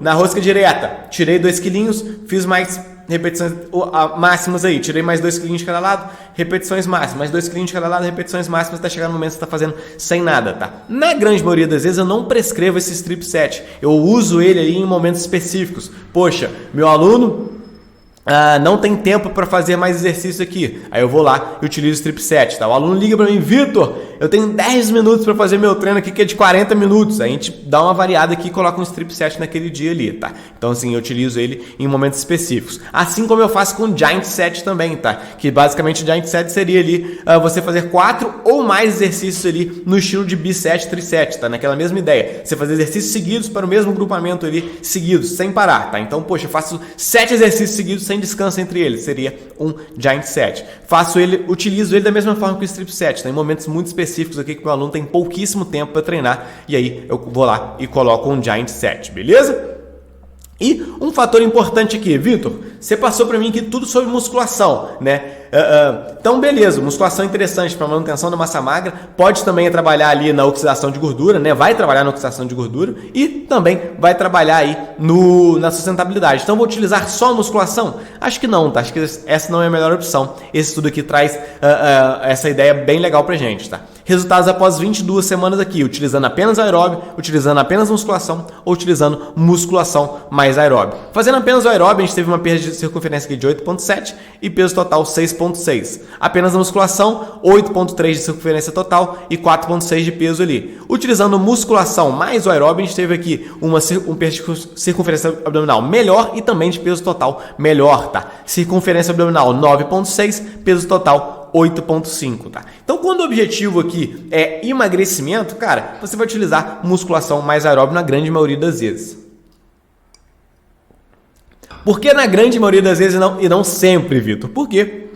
na rosca direta, tirei 2 quilinhos, fiz mais repetições máximas aí, tirei mais 2 quilinhos de cada lado, repetições máximas, mais 2 quilinhos de cada lado, repetições máximas até chegar no momento que você está fazendo sem nada, tá? Na grande maioria das vezes eu não prescrevo esse strip set, eu uso ele aí em momentos específicos. Poxa, meu aluno não tem tempo para fazer mais exercício aqui. Aí eu vou lá e utilizo o strip set, tá? O aluno liga para mim, Vitor, eu tenho 10 minutos para fazer meu treino aqui que é de 40 minutos. Aí a gente dá uma variada aqui e coloca um strip set naquele dia ali, tá? Então assim, eu utilizo ele em momentos específicos. Assim como eu faço com o Giant Set também, tá? Que basicamente o Giant Set seria ali você fazer 4 ou mais exercícios ali no estilo de B-set, Tri-set, tá? Naquela mesma ideia. Você fazer exercícios seguidos para o mesmo grupamento ali, seguidos, sem parar, tá? Então, poxa, eu faço 7 exercícios seguidos sem descanso entre eles, seria um Giant Set. Utilizo ele da mesma forma que o Strip Set, tá? Em momentos muito específicos aqui que o meu aluno tem pouquíssimo tempo para treinar, e aí eu vou lá e coloco um Giant Set, beleza? E um fator importante aqui, Vitor, você passou para mim aqui tudo sobre musculação, né? Então, beleza, musculação interessante para manutenção da massa magra, pode também trabalhar ali na oxidação de gordura, né? Vai trabalhar na oxidação de gordura e também vai trabalhar aí na sustentabilidade. Então, vou utilizar só a musculação? Acho que não, tá? Acho que essa não é a melhor opção. Esse estudo aqui traz essa ideia bem legal pra gente, tá? Resultados após 22 semanas aqui, utilizando apenas aeróbio, utilizando apenas musculação ou utilizando musculação mais aeróbio. Fazendo apenas o aeróbio, a gente teve uma perda de circunferência aqui de 8,7 e peso total 6,6. Apenas a musculação, 8,3 de circunferência total e 4,6 de peso ali. Utilizando musculação mais o aeróbio, a gente teve aqui um perda de circunferência abdominal melhor e também de peso total melhor, tá? Circunferência abdominal 9,6, peso total 8,5, tá? Então, quando o objetivo aqui é emagrecimento, cara, você vai utilizar musculação mais aeróbio na grande maioria das vezes. Por que na grande maioria das vezes e não sempre, Vitor? Porque,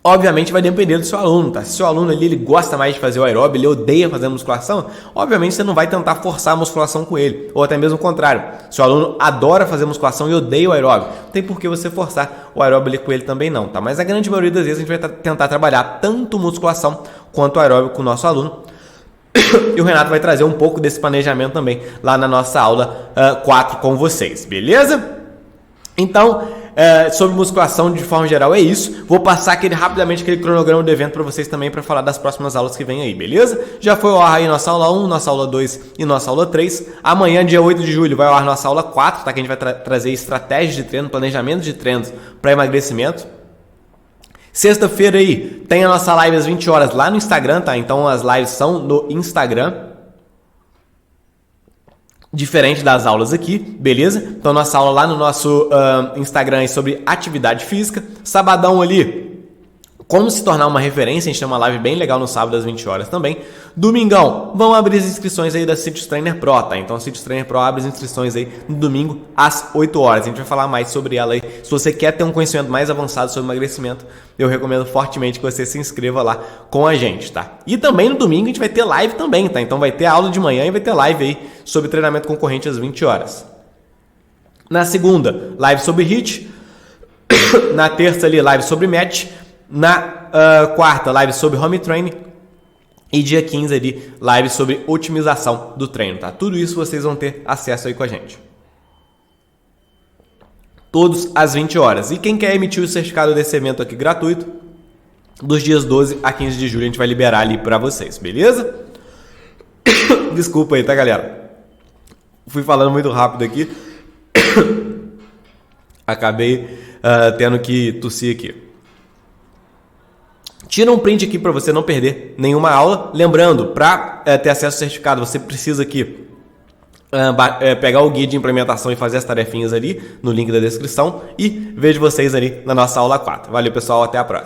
obviamente, vai depender do seu aluno, tá? Se o seu aluno ali ele gosta mais de fazer o aeróbio, ele odeia fazer a musculação, obviamente você não vai tentar forçar a musculação com ele, ou até mesmo o contrário. Se o aluno adora fazer musculação e odeia o aeróbio, não tem por que você forçar o aeróbio ali com ele também não, tá? Mas a grande maioria das vezes a gente vai tentar trabalhar tanto musculação quanto aeróbio com o nosso aluno. E o Renato vai trazer um pouco desse planejamento também lá na nossa aula 4 com vocês, beleza? Então, sobre musculação de forma geral é isso. Vou passar rapidamente aquele cronograma do evento para vocês também para falar das próximas aulas que vem aí, beleza? Já foi ao ar aí nossa aula 1, nossa aula 2 e nossa aula 3. Amanhã, dia 8 de julho, vai ao ar nossa aula 4, tá? Que a gente vai trazer estratégias de treino, planejamento de treinos para emagrecimento. Sexta-feira aí tem a nossa live às 20 horas lá no Instagram, tá? Então as lives são no Instagram. Diferente das aulas aqui, beleza? Então nossa aula lá no nosso Instagram é sobre atividade física. Sabadão ali, como se tornar uma referência, a gente tem uma live bem legal no sábado às 20 horas também. Domingão, vão abrir as inscrições aí da Citrus Trainer Pro, tá? Então a Citrus Trainer Pro abre as inscrições aí no domingo às 8 horas. A gente vai falar mais sobre ela aí. Se você quer ter um conhecimento mais avançado sobre emagrecimento, eu recomendo fortemente que você se inscreva lá com a gente, tá? E também no domingo a gente vai ter live também, tá? Então vai ter aula de manhã e vai ter live aí sobre treinamento concorrente às 20 horas. Na segunda, live sobre HIIT. Na terça ali, live sobre match. Na quarta, live sobre home training. E dia 15 ali, live sobre otimização do treino, tá? Tudo isso vocês vão ter acesso aí com a gente. Todos às 20 horas. E quem quer emitir o certificado desse evento aqui gratuito, dos dias 12 a 15 de julho a gente vai liberar ali pra vocês, beleza? Desculpa aí, tá, galera? Fui falando muito rápido aqui. Acabei tendo que tossir aqui. Tira um print aqui para você não perder nenhuma aula. Lembrando, para ter acesso ao certificado, você precisa aqui pegar o guia de implementação e fazer as tarefinhas ali no link da descrição. E vejo vocês ali na nossa aula 4. Valeu, pessoal. Até a próxima.